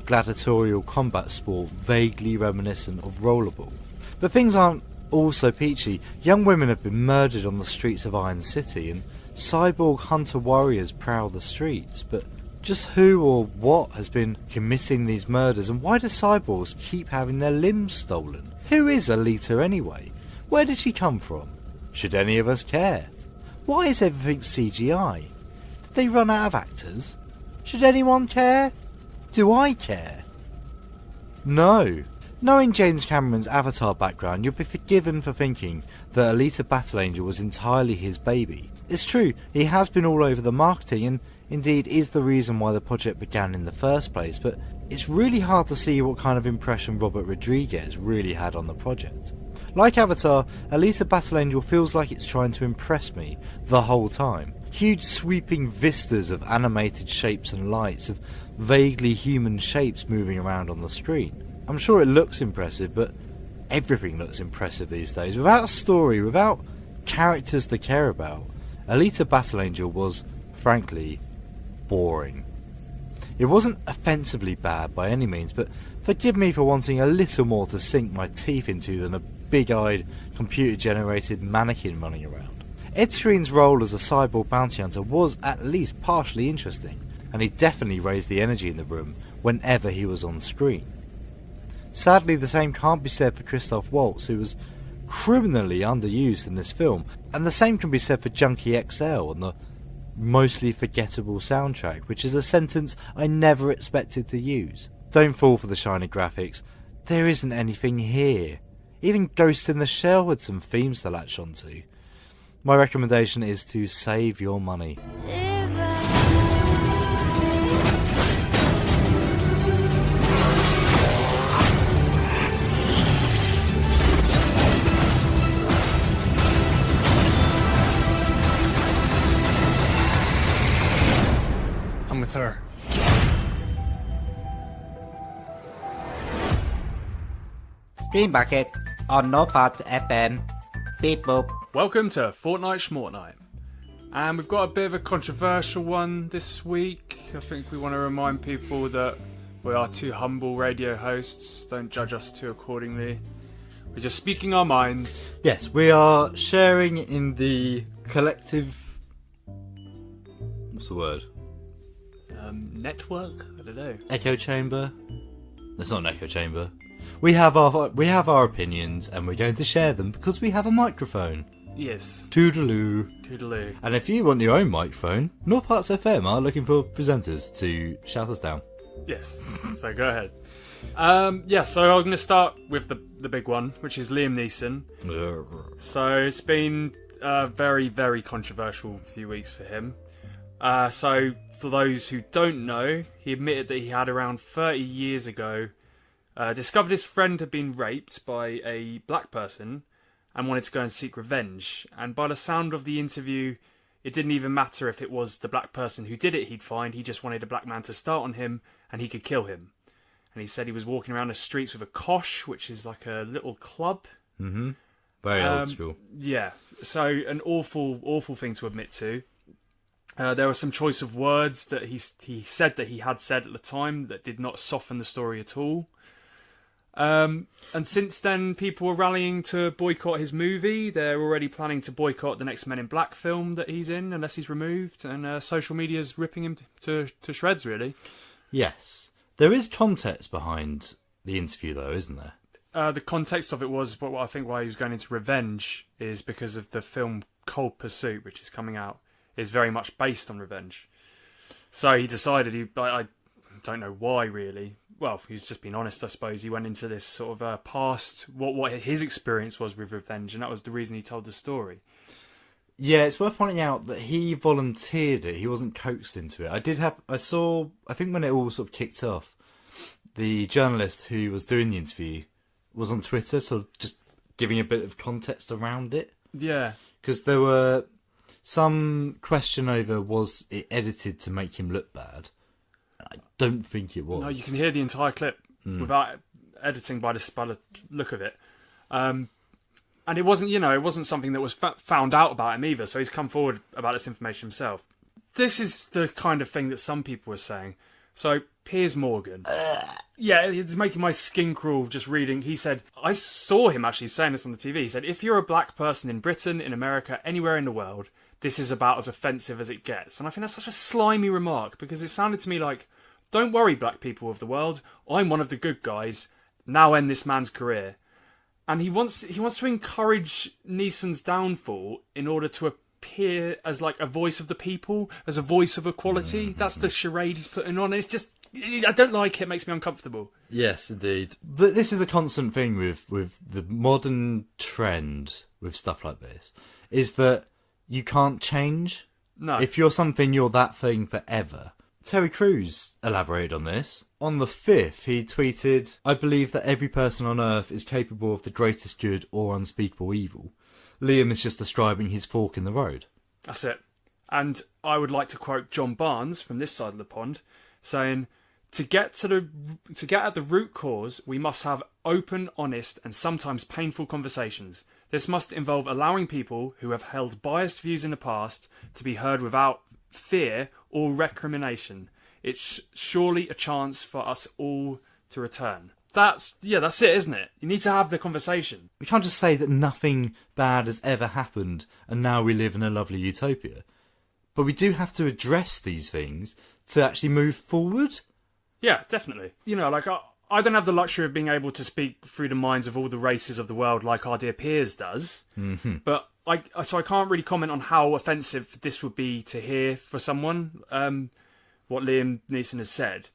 gladiatorial combat sport vaguely reminiscent of rollerball. But things aren't all so peachy. Young women have been murdered on the streets of Iron City, and cyborg hunter warriors prowl the streets, but just who or what has been committing these murders, and why do cyborgs keep having their limbs stolen? Who is Alita anyway? Where did she come from? Should any of us care? Why is everything CGI? Did they run out of actors? Should anyone care? Do I care? No. Knowing James Cameron's Avatar background, you'll be forgiven for thinking that Alita Battle Angel was entirely his baby. It's true, he has been all over the marketing, and indeed is the reason why the project began in the first place, but it's really hard to see what kind of impression Robert Rodriguez really had on the project. Like Avatar, Alita Battle Angel feels like it's trying to impress me the whole time. Huge sweeping vistas of animated shapes and lights, of vaguely human shapes moving around on the screen. I'm sure it looks impressive, but everything looks impressive these days. Without a story, without characters to care about, Alita Battle Angel was, frankly, boring. It wasn't offensively bad by any means, but forgive me for wanting a little more to sink my teeth into than a big-eyed, computer-generated mannequin running around. Ed Skrein's role as a cyborg bounty hunter was at least partially interesting, and he definitely raised the energy in the room whenever he was on screen. Sadly, the same can't be said for Christoph Waltz, who was criminally underused in this film, and the same can be said for Junkie XL and the mostly forgettable soundtrack, which is a sentence I never expected to use. Don't fall for the shiny graphics, there isn't anything here. Even Ghost in the Shell had some themes to latch onto. My recommendation is to save your money. I'm with her. Stream Bucket on North Herts FM. Beep boop. Welcome to Fortnight Schmortnight. And we've got a bit of a controversial one this week. I think we want to remind people that we are two humble radio hosts. Don't judge us too accordingly. We're just speaking our minds. Yes, we are sharing in the collective... What's the word? Network? I don't know. Echo chamber? It's not an echo chamber. We have our opinions, and we're going to share them because we have a microphone. Yes. Toodaloo. Toodaloo. And if you want your own microphone, North Herts FM are looking for presenters to shout us down. Yes. So go ahead. So I'm going to start with the big one, which is Liam Neeson. So it's been a very, very controversial few weeks for him. So for those who don't know, he admitted that he had around 30 years ago discovered his friend had been raped by a black person and wanted to go and seek revenge. And by the sound of the interview, it didn't even matter if it was the black person who did it he'd find. He just wanted a black man to start on him and he could kill him. And he said he was walking around the streets with a kosh, which is like a little club. Mm-hmm. Very old school. Yeah. So an awful, awful thing to admit to. There were some choice of words that he said that he had said at the time that did not soften the story at all. And since then, people are rallying to boycott his movie. They're already planning to boycott the next Men in Black film that he's in, unless he's removed. And social media's ripping him to shreds, really. Yes. There is context behind the interview, though, isn't there? The context of it was, but I think why he was going into revenge is because of the film Cold Pursuit, which is coming out, is very much based on revenge. So he decided, I don't know why, really. Well, he's just being honest, I suppose. He went into this sort of past, what his experience was with revenge, and that was the reason he told the story. Yeah, it's worth pointing out that he volunteered it. He wasn't coaxed into it. I saw, I think when it all sort of kicked off, the journalist who was doing the interview was on Twitter, sort of just giving a bit of context around it. Yeah. Because there were some question over, was it edited to make him look bad? I don't think it was. No, you can hear the entire clip without editing by the look of it. And it wasn't something that was found out about him either, so he's come forward about this information himself. This is the kind of thing that some people were saying. So, Piers Morgan. Yeah, it's making my skin crawl just reading. He said, I saw him actually saying this on the TV. He said, if you're a black person in Britain, in America, anywhere in the world, this is about as offensive as it gets. And I think that's such a slimy remark, because it sounded to me like, don't worry, black people of the world. I'm one of the good guys. Now end this man's career. And he wants to encourage Neeson's downfall in order to appear as like a voice of the people, as a voice of equality. Mm-hmm. That's the charade he's putting on. And it's just, I don't like it. It makes me uncomfortable. Yes, indeed. But this is a constant thing with the modern trend with stuff like this, is that you can't change. No. If you're something, you're that thing forever. Terry Crews elaborated on this. On the 5th, he tweeted, I believe that every person on Earth is capable of the greatest good or unspeakable evil. Liam is just describing his fork in the road. That's it. And I would like to quote John Barnes from this side of the pond, saying, to get at the root cause, we must have open, honest, and sometimes painful conversations. This must involve allowing people who have held biased views in the past to be heard without fear or recrimination. It's surely a chance for us all to return. That's it, isn't it? You need to have the conversation. We can't just say that nothing bad has ever happened and now we live in a lovely utopia. But we do have to address these things to actually move forward. Yeah, definitely. I don't have the luxury of being able to speak through the minds of all the races of the world like our dear Piers does. Mm-hmm. But I can't really comment on how offensive this would be to hear for someone, what Liam Neeson has said.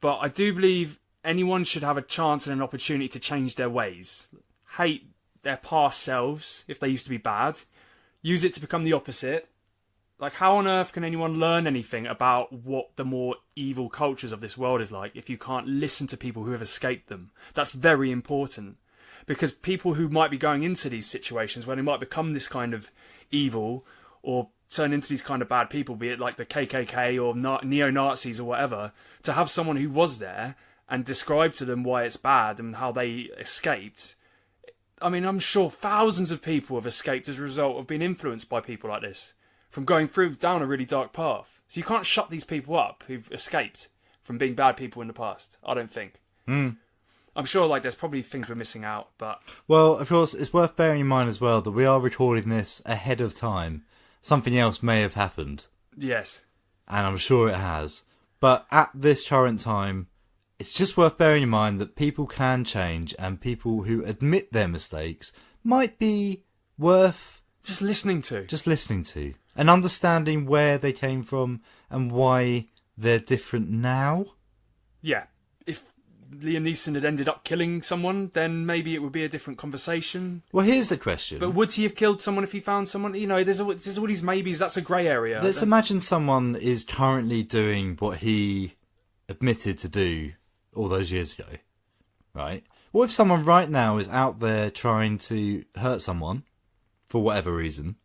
But I do believe anyone should have a chance and an opportunity to change their ways. Hate their past selves if they used to be bad. Use it to become the opposite. Like, how on earth can anyone learn anything about what the more evil cultures of this world is like if you can't listen to people who have escaped them? That's very important. Because people who might be going into these situations where they might become this kind of evil or turn into these kind of bad people, be it like the KKK or neo-Nazis or whatever, to have someone who was there and describe to them why it's bad and how they escaped. I mean, I'm sure thousands of people have escaped as a result of being influenced by people like this, from going down a really dark path. So you can't shut these people up who've escaped from being bad people in the past, I don't think. I'm sure there's probably things we're missing out, but... Well, of course, it's worth bearing in mind as well that we are recording this ahead of time. Something else may have happened. Yes. And I'm sure it has. But at this current time, it's just worth bearing in mind that people can change, and people who admit their mistakes might be worth... Just listening to. And understanding where they came from and why they're different now. Yeah. If Liam Neeson had ended up killing someone, then maybe it would be a different conversation. Well, here's the question. But would he have killed someone if he found someone? There's all these maybes. That's a grey area. Let's imagine someone is currently doing what he admitted to do all those years ago. right? What if someone right now is out there trying to hurt someone for whatever reason?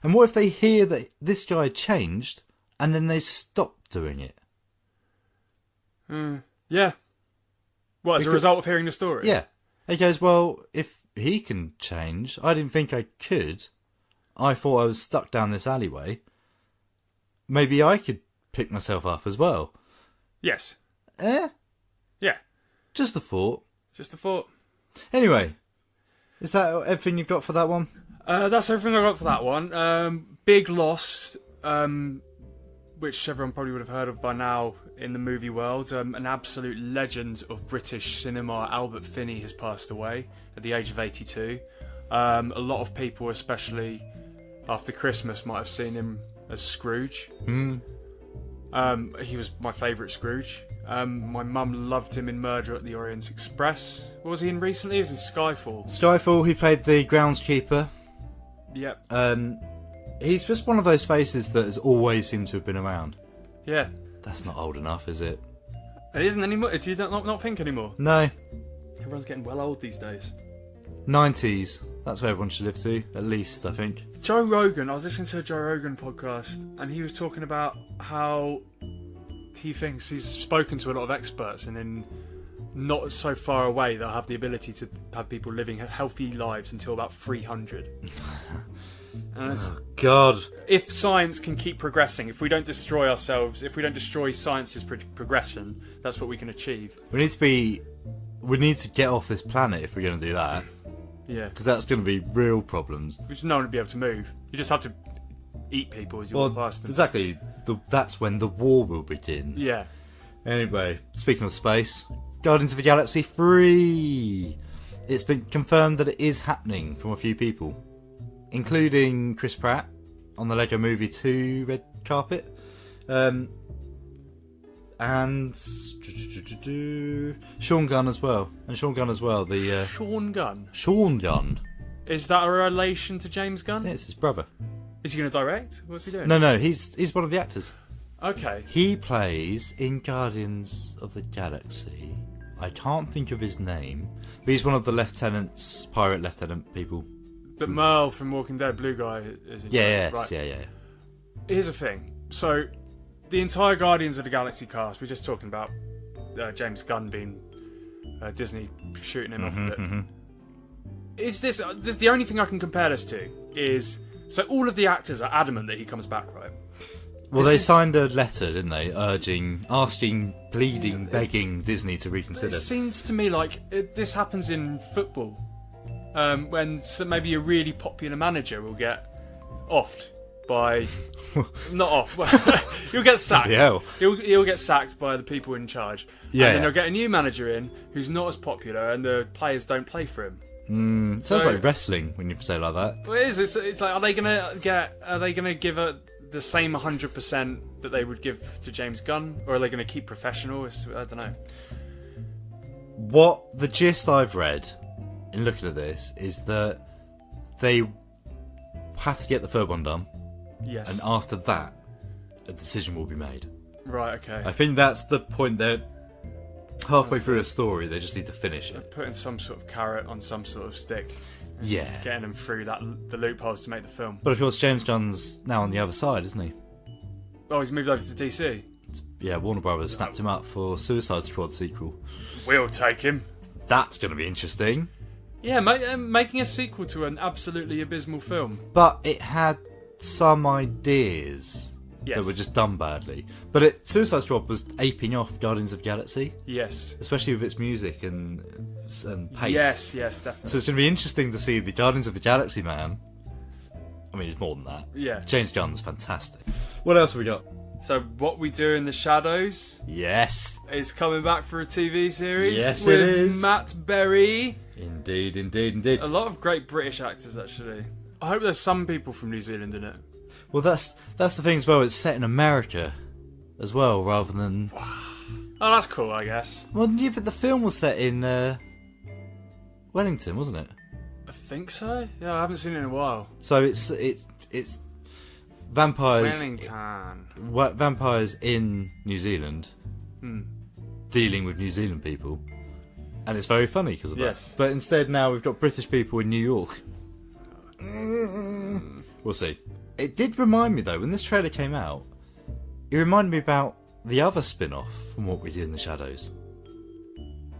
And what if they hear that this guy changed and then they stop doing it? Yeah. What, as a result of hearing the story? Yeah. He goes, well, if he can change, I didn't think I could. I thought I was stuck down this alleyway. Maybe I could pick myself up as well. Yes. Yeah. Just a thought. Just a thought. Anyway, is that everything you've got for that one? That's everything I got for that one. Big loss, which everyone probably would have heard of by now in the movie world. An absolute legend of British cinema, Albert Finney, has passed away at the age of 82. A lot of people, especially after Christmas, might have seen him as Scrooge. He was my favourite Scrooge. My mum loved him in Murder at the Orient Express. What was he in recently? He was in Skyfall. Skyfall, he played the groundskeeper. Yep. He's just one of those faces that has always seemed to have been around. Yeah. That's not old enough, is it? It isn't anymore. Do you not think anymore? No. Everyone's getting well old these days. 90s. That's where everyone should live to, at least, I think. Joe Rogan, I was listening to a Joe Rogan podcast, and he was talking about how he thinks he's spoken to a lot of experts, and then not so far away they'll have the ability to have people living healthy lives until about 300. And oh, God. If science can keep progressing, if we don't destroy ourselves, if we don't destroy science's progression, that's what we can achieve. We need to get off this planet if we're going to do that. Yeah. Because that's going to be real problems. We just no one will be able to move. You just have to eat people as you walk past them. Exactly. That's when the war will begin. Yeah. Anyway, speaking of space, Guardians of the Galaxy 3. It's been confirmed that it is happening from a few people, including Chris Pratt on the Lego Movie 2 red carpet. And Sean Gunn as well. Sean Gunn. Sean Gunn. Is that a relation to James Gunn? Yeah, it's his brother. Is he going to direct? What's he doing? No, he's one of the actors. Okay. He plays in Guardians of the Galaxy. I can't think of his name, but he's one of the lieutenants, pirate lieutenant people. The Merle from Walking Dead, blue guy, is in Yes, right. Yeah. Here's the thing. So, the entire Guardians of the Galaxy cast, we're just talking about James Gunn being Disney shooting him off of it. Is this the only thing I can compare this to? Is so all of the actors are adamant that he comes back, right? Well, they signed a letter, didn't they, asking, pleading, begging Disney to reconsider. It seems to me like this happens in football, when maybe a really popular manager will get offed by, not off, he'll get sacked. He'll get sacked by the people in charge. Yeah, and then they'll get a new manager in who's not as popular, and the players don't play for him. Sounds like wrestling when you say it like that. Well, it is. It's like, are they gonna give the same 100% that they would give to James Gunn, or are they going to keep professional? I don't know. What the gist I've read in looking at this is that they have to get the third one done. Yes. And after that, a decision will be made. Right. Okay. I think that's the point. They're halfway through a story. They just need to finish it. Putting some sort of carrot on some sort of stick. Yeah. Getting them through the loopholes to make the film. But of course, James Gunn's now on the other side, isn't he? Oh, he's moved over to DC. Yeah, Warner Brothers snapped him up for Suicide Squad sequel. We'll take him. That's going to be interesting. Yeah, making a sequel to an absolutely abysmal film. But it had some ideas that were just done badly. But Suicide Squad was aping off Guardians of the Galaxy. Yes. Especially with its music and pace. Yes, definitely. So it's going to be interesting to see the Guardians of the Galaxy man. I mean, it's more than that. Yeah. James Gunn's fantastic. What else have we got? So, What We Do in the Shadows. Yes. Is coming back for a TV series. Yes, with it is. Matt Berry. Indeed. A lot of great British actors, actually. I hope there's some people from New Zealand in it. Well, that's the thing as well. It's set in America as well, rather than... Oh, that's cool, I guess. Well, yeah, but the film was set in Wellington, wasn't it? I think so. Yeah, I haven't seen it in a while. So it's vampires. Wellington. Vampires in New Zealand, dealing with New Zealand people, And it's very funny because of that. But instead now we've got British people in New York. We'll see. It did remind me, though, when this trailer came out, it reminded me about the other spin-off from What We Do in the Shadows.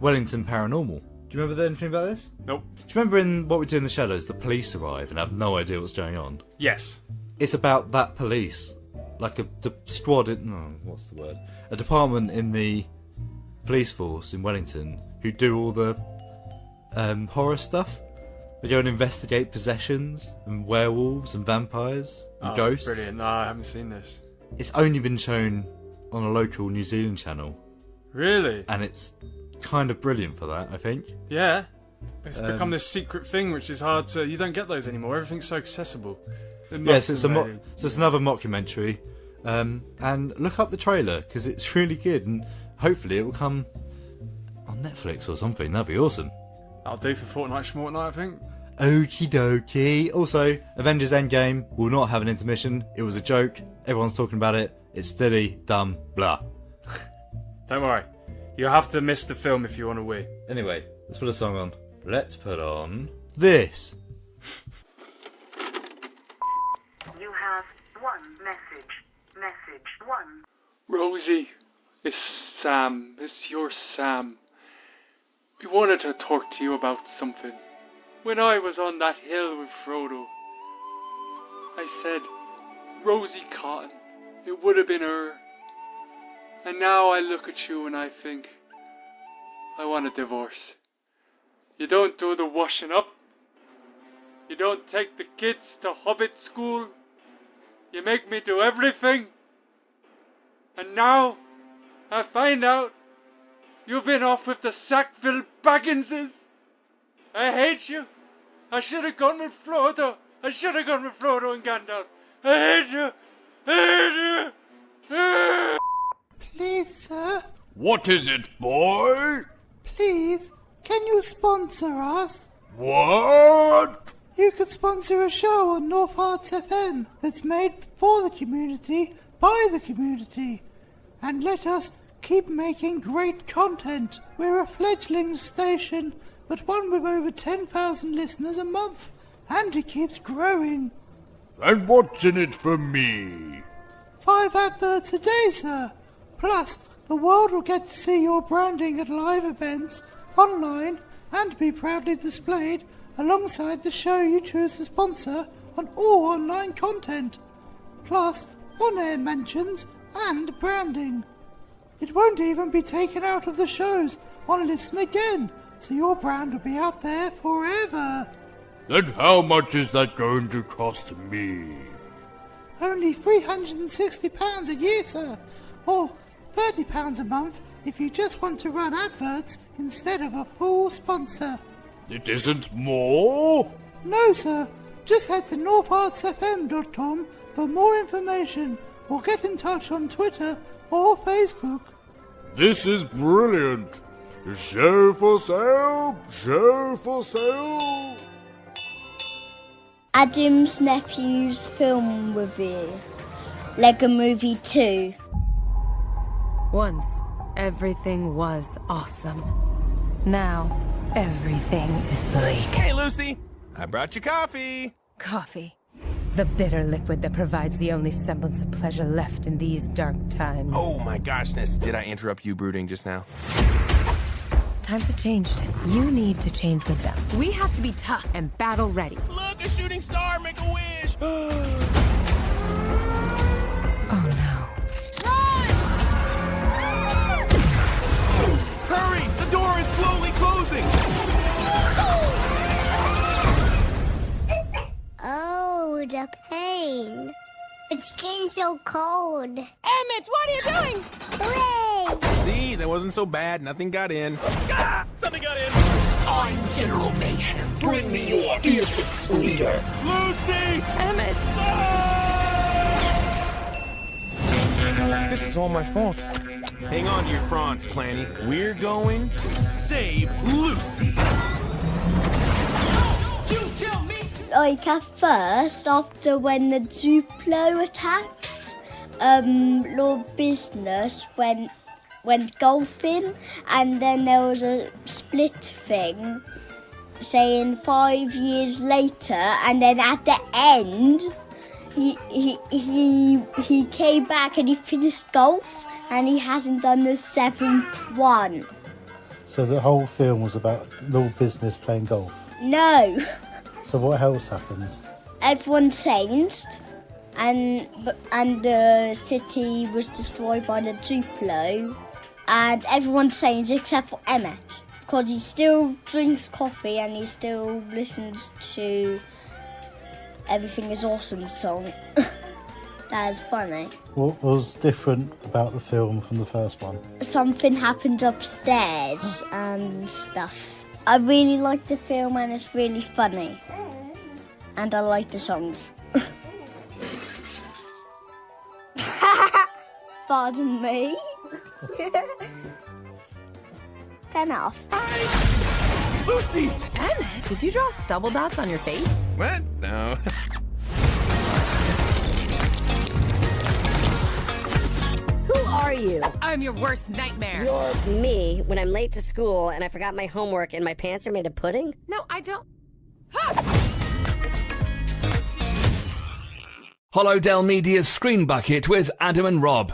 Wellington Paranormal. Do you remember anything about this? Nope. Do you remember in What We Do in the Shadows, the police arrive and have no idea what's going on? Yes. It's about that police. Like the squad what's the word? A department in the police force in Wellington who do all the horror stuff. They go and investigate possessions and werewolves and vampires and ghosts. Brilliant. No, I haven't seen this. It's only been shown on a local New Zealand channel. Really? And it's kind of brilliant for that, I think. Yeah. It's become this secret thing which is hard to... You don't get those anymore. Everything's so accessible. Yes, it's another mockumentary. And look up the trailer, because it's really good. And hopefully it will come on Netflix or something. That'd be awesome. That'll do for Fortnight Schmortnight, I think. Okie dokie. Also, Avengers Endgame will not have an intermission. It was a joke. Everyone's talking about it. It's silly, dumb, blah. Don't worry. You'll have to miss the film if you want to win. Anyway, let's put a song on. Let's put on this. You have one message. Message 1. Rosie, it's Sam. It's your Sam. We wanted to talk to you about something. When I was on that hill with Frodo, I said, Rosie Cotton, it would have been her. And now I look at you and I think, I want a divorce. You don't do the washing up. You don't take the kids to Hobbit school. You make me do everything. And now, I find out, you've been off with the Sackville Bagginses. I hate you. I should have gone with Frodo. And Gandalf. I hate you. I hate you. Please, sir. What is it, boy? Please, can you sponsor us? What? You could sponsor a show on North Herts FM that's made for the community, by the community. And let us keep making great content. We're a fledgling station, but one with over 10,000 listeners a month. And it keeps growing. And what's in it for me? 5 adverts a day, sir. Plus, the world will get to see your branding at live events, online, and be proudly displayed alongside the show you choose to sponsor on all online content. Plus, on-air mentions and branding. It won't even be taken out of the shows on Listen Again, so your brand will be out there forever. Then how much is that going to cost me? Only £360 a year, sir, or £30 a month if you just want to run adverts instead of a full sponsor. It isn't more? No, sir. Just head to northhertsfm.com for more information or get in touch on Twitter or Facebook. This is brilliant. Show for sale, show for sale. Adam's Nephew's film review. Lego Movie 2. Once, everything was awesome. Now, everything is bleak. Hey, Lucy. I brought you coffee. Coffee. The bitter liquid that provides the only semblance of pleasure left in these dark times. Oh my goshness. Did I interrupt you brooding just now? Times have changed. You need to change with them. We have to be tough and battle ready. Look, a shooting star, make a wish. Oh no. Hurry! The door is slowly closing! Oh, the pain. It's getting so cold. Emmett, what are you doing? Hooray! See, that wasn't so bad. Nothing got in. Ah! Something got in! I'm General Mayhem. Bring me your fiercest leader. Lucy! Emmett! This is all my fault. Hang on to your fronds, Planny. We're going to save Lucy. Like at first, after when the Duplo attacked, Lord Business went went golfing, and then there was a split thing saying 5 years later, and then at the end, he came back and he finished golf, and he hasn't done the 7th one. So the whole film was about little business playing golf? No. So what else happened? Everyone changed, and the city was destroyed by the Duplo, and everyone changed except for Emmett, because he still drinks coffee and he still listens to Everything Is Awesome song. That is funny. What was different about the film from the first one? Something happened upstairs and stuff. I really like the film and it's really funny. And I like the songs. Pardon me. 10 off. Lucy! Emmett, did you draw stubble dots on your face? What? No. Who are you? I'm your worst nightmare. You're me when I'm late to school and I forgot my homework and my pants are made of pudding? No, I don't. Hollow Dell Media's Screen Bucket with Adam and Rob.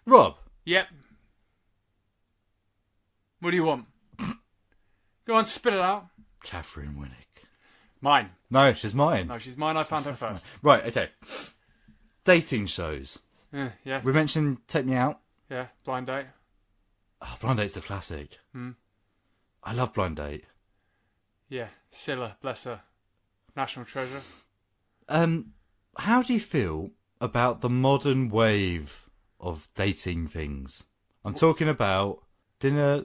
Rob? Yep. What do you want? Go on, spit it out. Catherine Winnick. Mine. No, she's mine. No, she's mine. I found her first. Right, okay. Dating shows. Yeah. We mentioned Take Me Out. Yeah, Blind Date. Oh, Blind Date's a classic. I love Blind Date. Yeah, Scylla, bless her. National treasure. How do you feel about the modern wave of dating things? I'm talking about dinner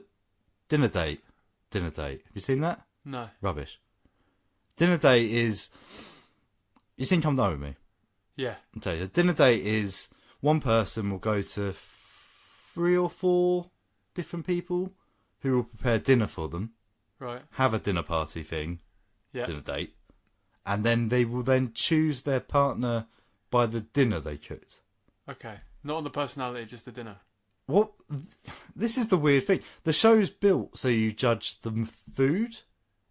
date. Dinner date. Have you seen that? No. Rubbish. Dinner date is... You seen Come Down With Me? Yeah. Okay, a dinner date is one person will go to 3 or 4 different people who will prepare dinner for them. Right. Have a dinner party thing. Yeah. Dinner date. And then they will then choose their partner by the dinner they cooked. Okay. Not on the personality, just the dinner. What? This is the weird thing. The show's built so you judge the food.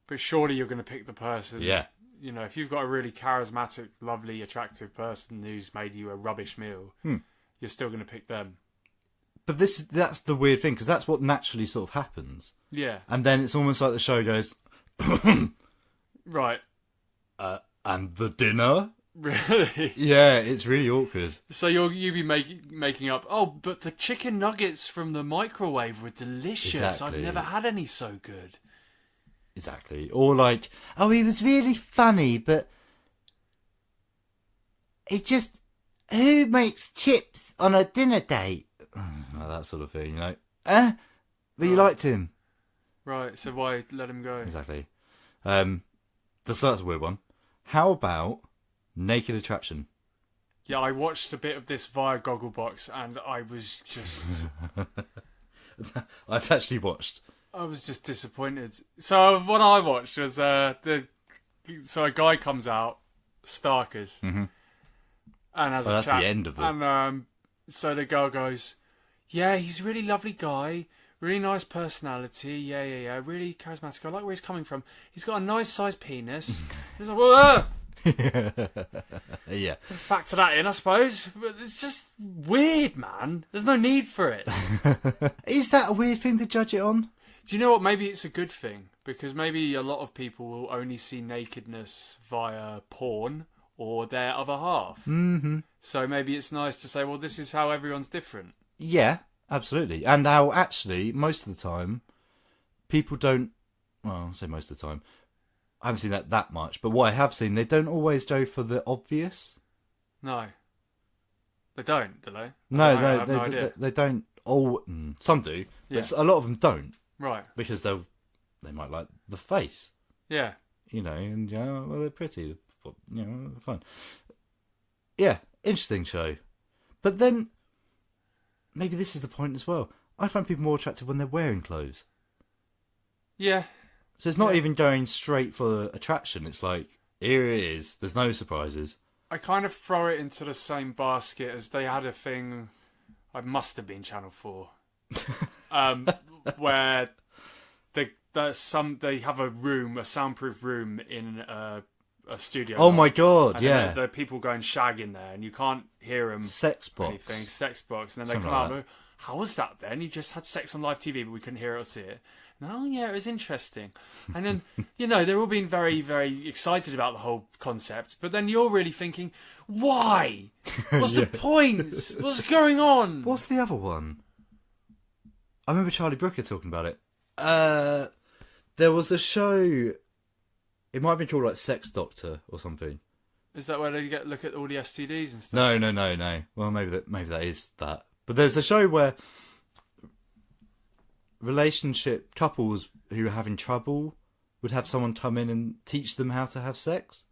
But surely you're going to pick the person. Yeah. You know, if you've got a really charismatic, lovely, attractive person who's made you a rubbish meal, you're still going to pick them. But that's the weird thing, because that's what naturally sort of happens. Yeah. And then it's almost like the show goes... Right. And the dinner? Really? Yeah, it's really awkward. So you'll be making up, oh, but the chicken nuggets from the microwave were delicious. Exactly. I've never had any so good. Exactly. Or like, oh, he was really funny, but it just... Who makes chips on a dinner date? That sort of thing, you know. But you liked him. Right, so why let him go? Exactly. That's a weird one. How about Naked Attraction? Yeah, I watched a bit of this via Gogglebox and I was just... I've actually watched. I was just disappointed. So what I watched was so a guy comes out, Starkers, and has a that's chat. The end of it. And so the girl goes, yeah, he's a really lovely guy, really nice personality, yeah, really charismatic. I like where he's coming from. He's got a nice sized penis. He's like, whoa. Yeah. Factor that in, I suppose. But it's just weird, man. There's no need for it. Is that a weird thing to judge it on? Do you know what? Maybe it's a good thing. Because maybe a lot of people will only see nakedness via porn or their other half. Mm-hmm. So maybe it's nice to say, well, this is how everyone's different. Yeah, absolutely. And how actually, most of the time, people don't... Well, I'll say most of the time. I haven't seen that much. But what I have seen, they don't always go for the obvious. No. They don't, do they? No, they don't. All some do, but a lot of them don't. Right. Because they might like the face. Yeah. You know, and well, they're pretty. You know, fine. Yeah, interesting show. But then, maybe this is the point as well. I find people more attractive when they're wearing clothes. Yeah. So it's not even going straight for attraction. It's like, here it is. There's no surprises. I kind of throw it into the same basket as they had a thing. I must have been Channel 4, where they have a room, a soundproof room in a studio. Oh my god! And Yeah, there are people going shag in there, and you can't hear them. Sex box. Anything. Sex box, and then Something they come like out. And go, how was that then? You just had sex on live TV, but we couldn't hear it or see it. And, oh yeah, it was interesting. And then they're all being very, very excited about the whole concept. But then you're really thinking, why? What's the point? What's going on? What's the other one? I remember Charlie Brooker talking about it. There was a show. It might be called like Sex Doctor or something. Is that where they look at all the STDs and stuff? No. Well, maybe that is that. But there's a show where relationship couples who are having trouble would have someone come in and teach them how to have sex.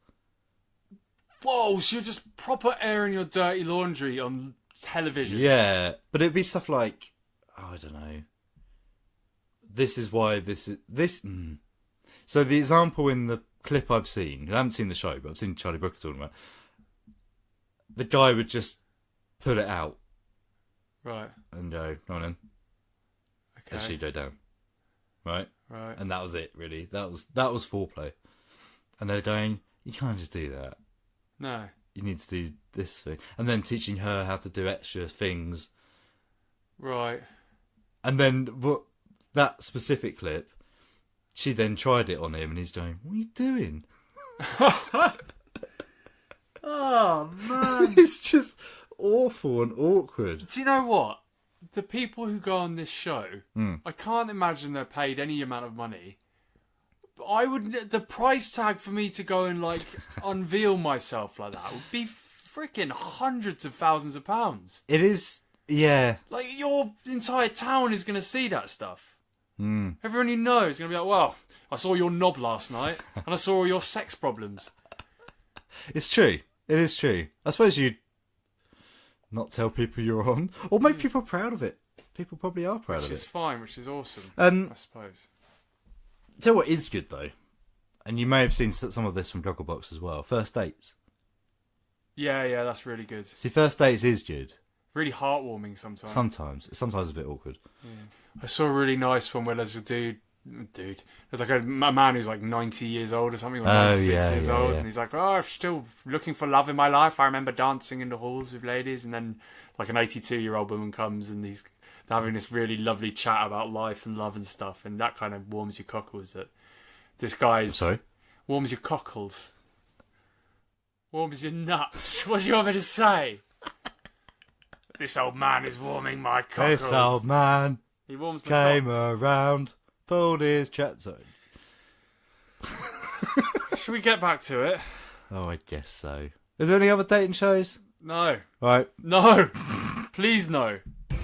Whoa, so you're just proper airing your dirty laundry on television. Yeah, but it'd be stuff like, I don't know. This is why this. So the example in the clip I've seen, I haven't seen the show, but I've seen Charlie Brooker talking about. The guy would just put it out, right, and go on then. Okay. And she'd go down, right, right, and that was it. Really, that was foreplay. And they're going, you can't just do that. No, you need to do this thing, and then teaching her how to do extra things. Right. And then that specific clip, she then tried it on him, and he's going, what are you doing? Oh, man. It's just awful and awkward. Do you know what? The people who go on this show, I can't imagine they're paid any amount of money. The price tag for me to go and, like, unveil myself like that would be freaking hundreds of thousands of pounds. It is, yeah. Like, your entire town is going to see that stuff. Mm. Everyone you know is going to be like, well, I saw your knob last night, and I saw all your sex problems. It's true. It is true. I suppose you'd not tell people you're on, or make people proud of it. People probably are proud of it. Which is fine, which is awesome, I suppose. Tell you what is good, though, and you may have seen some of this from Gogglebox as well, First Dates. Yeah, that's really good. See, First Dates is good. Really heartwarming sometimes. Sometimes it's a bit awkward. Yeah. I saw a really nice one where there's a dude. There's like a man who's like 90 years old or something, or 96 years old, and he's like, oh, I'm still looking for love in my life. I remember dancing in the halls with ladies, and then like an 82-year-old woman comes, and they're having this really lovely chat about life and love and stuff, and that kind of warms your cockles. That this guy's warms your cockles, warms your nuts. What do you want me to say? This old man is warming my cockles. This old man he warms my came cocks. around, pulled his chat zone. Should we get back to it? Oh, I guess so. Is there any other dating shows? No. Right. No. Please no.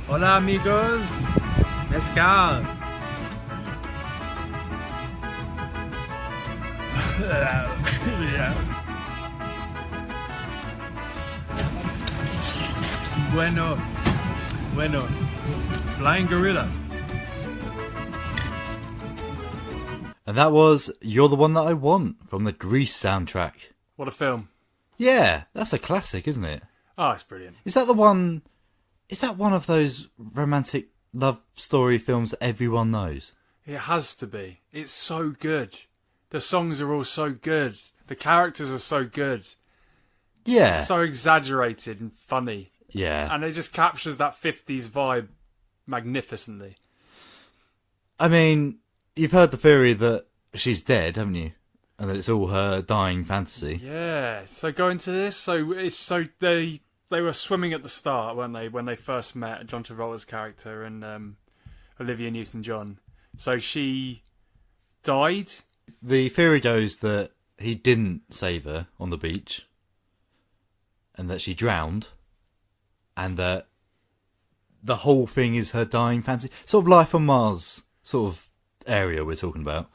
Hola amigos. Mezcal. Bueno. Flying gorilla. And that was You're the One That I Want from the Grease soundtrack. What a film. Yeah, that's a classic, isn't it? Oh, it's brilliant. Is that one of those romantic love story films that everyone knows? It has to be. It's so good. The songs are all so good. The characters are so good. Yeah. It's so exaggerated and funny. Yeah. And it just captures that 50s vibe magnificently. I mean, you've heard the theory that she's dead, haven't you? And that it's all her dying fantasy. Yeah. So go into this. They were swimming at the start, weren't they, when they first met John Travolta's character and Olivia Newton-John. So she died. The theory goes that he didn't save her on the beach, and that she drowned, and that the whole thing is her dying fantasy. Sort of Life on Mars sort of area we're talking about.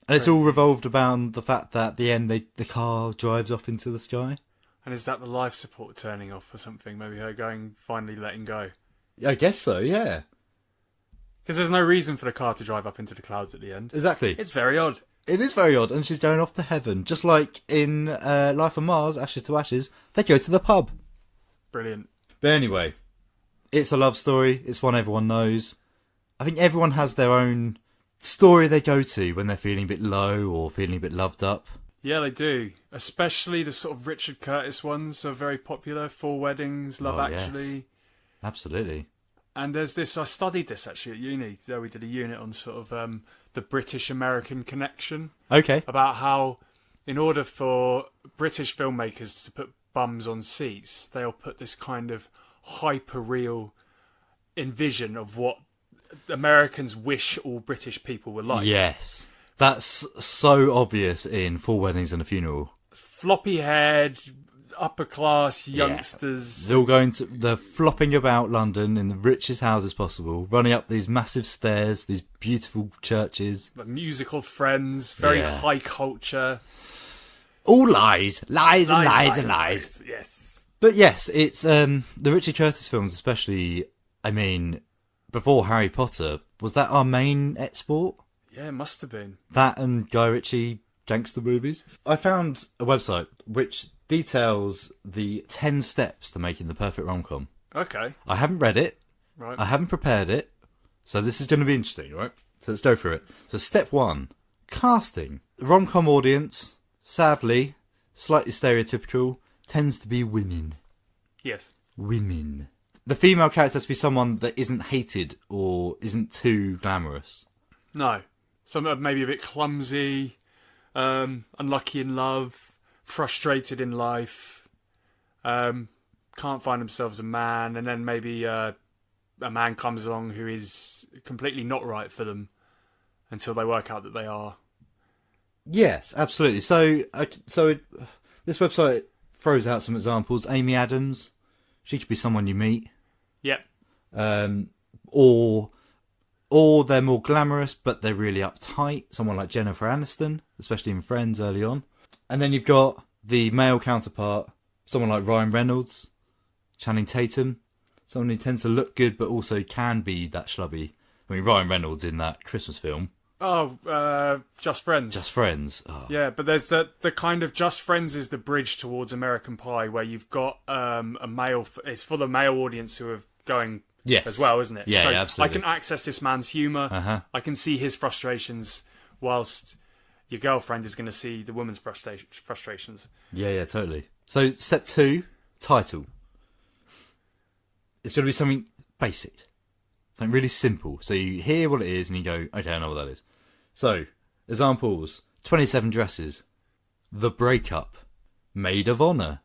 And it's all revolved around the fact that at the end the car drives off into the sky. And is that the life support turning off or something? Maybe her finally letting go? I guess so, yeah. Because there's no reason for the car to drive up into the clouds at the end. Exactly. It's very odd. It is very odd, and she's going off to heaven. Just like in Life on Mars, Ashes to Ashes, they go to the pub. Brilliant. But anyway, it's a love story. It's one everyone knows. I think everyone has their own story they go to when they're feeling a bit low or feeling a bit loved up. Yeah, they do. Especially the sort of Richard Curtis ones are very popular. Four Weddings, Love Actually. Yes. Absolutely. And there's this, I studied this actually at uni. There we did a unit on sort of the British-American connection. Okay. About how in order for British filmmakers to put bums on seats, they'll put this kind of hyper-real envision of what Americans wish all British people were like. Yes. That's so obvious in Four Weddings and a Funeral. Floppy-haired, upper-class youngsters. They're all they're flopping about London in the richest houses possible, running up these massive stairs, these beautiful churches. Like musical friends, very high culture. All lies. Lies and lies and lies. Yes. But yes, it's the Richard Curtis films especially, I mean, before Harry Potter, was that our main export? Yeah, it must have been. That and Guy Ritchie gangster movies. I found a website which details the 10 steps to making the perfect rom-com. Okay. I haven't read it. Right. I haven't prepared it. So this is going to be interesting, right? So let's go through it. So step 1, casting. The rom-com audience, sadly, slightly stereotypical, tends to be women. Yes. Women. The female character has to be someone that isn't hated or isn't too glamorous. No. Some maybe a bit clumsy, unlucky in love, frustrated in life, can't find themselves a man, and then maybe a man comes along who is completely not right for them until they work out that they are. Yes, absolutely. So this website throws out some examples. Amy Adams, she could be someone you meet. Yep. Or they're more glamorous, but they're really uptight. Someone like Jennifer Aniston, especially in Friends early on. And then you've got the male counterpart, someone like Ryan Reynolds, Channing Tatum, someone who tends to look good, but also can be that schlubby. I mean, Ryan Reynolds in that Christmas film. Oh, Just Friends. Just Friends. Oh. Yeah, but there's the kind of Just Friends is the bridge towards American Pie, where you've got a male. It's for the male audience who are going. Yes. As well, isn't it? Yeah, so yeah, absolutely. I can access this man's humour. Uh-huh. I can see his frustrations, whilst your girlfriend is going to see the woman's frustrations. Yeah, totally. So, step 2, title. It's going to be something basic. Something really simple. So you hear what it is and you go, okay, I know what that is. So, examples. 27 Dresses. The Breakup. Maid of Honour.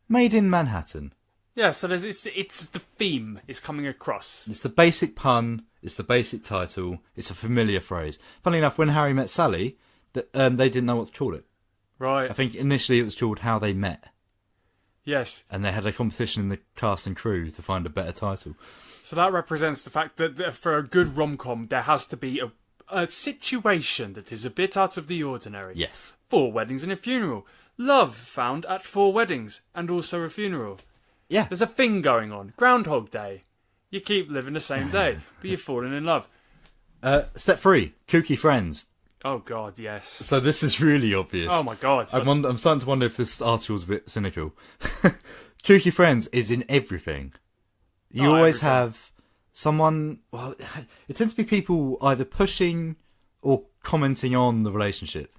Made in Manhattan. Yeah, so it's the theme is coming across. It's the basic pun. It's the basic title. It's a familiar phrase. Funnily enough, when Harry Met Sally, they didn't know what to call it. Right. I think initially it was called How They Met. Yes. And they had a competition in the cast and crew to find a better title. So that represents the fact that for a good rom-com, there has to be a situation that is a bit out of the ordinary. Yes. 4 weddings and a funeral. Love found at 4 weddings and also a funeral. Yeah. There's a thing going on. Groundhog Day. You keep living the same day, but you're falling in love. Step 3, kooky friends. Oh, God, yes. So this is really obvious. Oh, my God. I'm starting to wonder if this article's a bit cynical. Kooky friends is in everything. You always have someone... Well, it tends to be people either pushing or commenting on the relationship.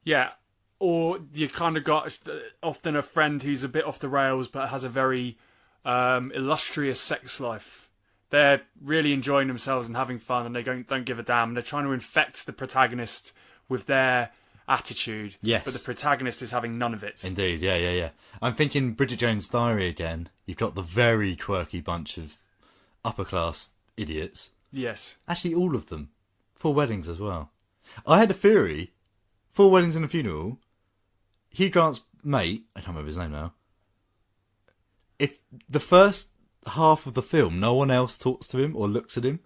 Yeah. Or you kind of got often a friend who's a bit off the rails but has a very illustrious sex life. They're really enjoying themselves and having fun and they don't give a damn. And they're trying to infect the protagonist with their attitude. Yes. But the protagonist is having none of it. Indeed, yeah. I'm thinking Bridget Jones' Diary again. You've got the very quirky bunch of upper-class idiots. Yes. Actually, all of them. 4 weddings as well. I had a theory. 4 weddings and a funeral... Hugh Grant's mate, I can't remember his name now, if the first half of the film no one else talks to him or looks at him,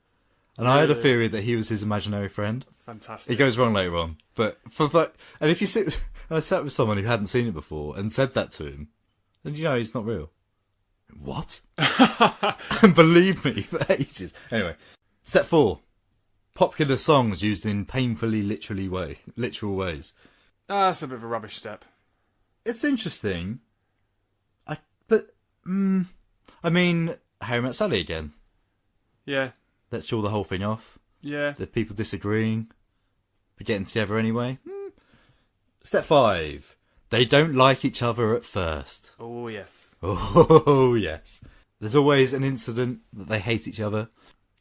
and I had a theory that he was his imaginary friend. Fantastic. It goes wrong later on, but and if you sit, and I sat with someone who hadn't seen it before and said that to him, then you know he's not real. What? And believe me, for ages. Anyway, step 4, popular songs used in painfully literal ways. That's a bit of a rubbish step. It's interesting. I mean, Harry Met Sally again. Yeah. Let's draw the whole thing off. Yeah. The people disagreeing, but getting together anyway. Step 5. They don't like each other at first. Oh, yes. Oh, yes. There's always an incident that they hate each other.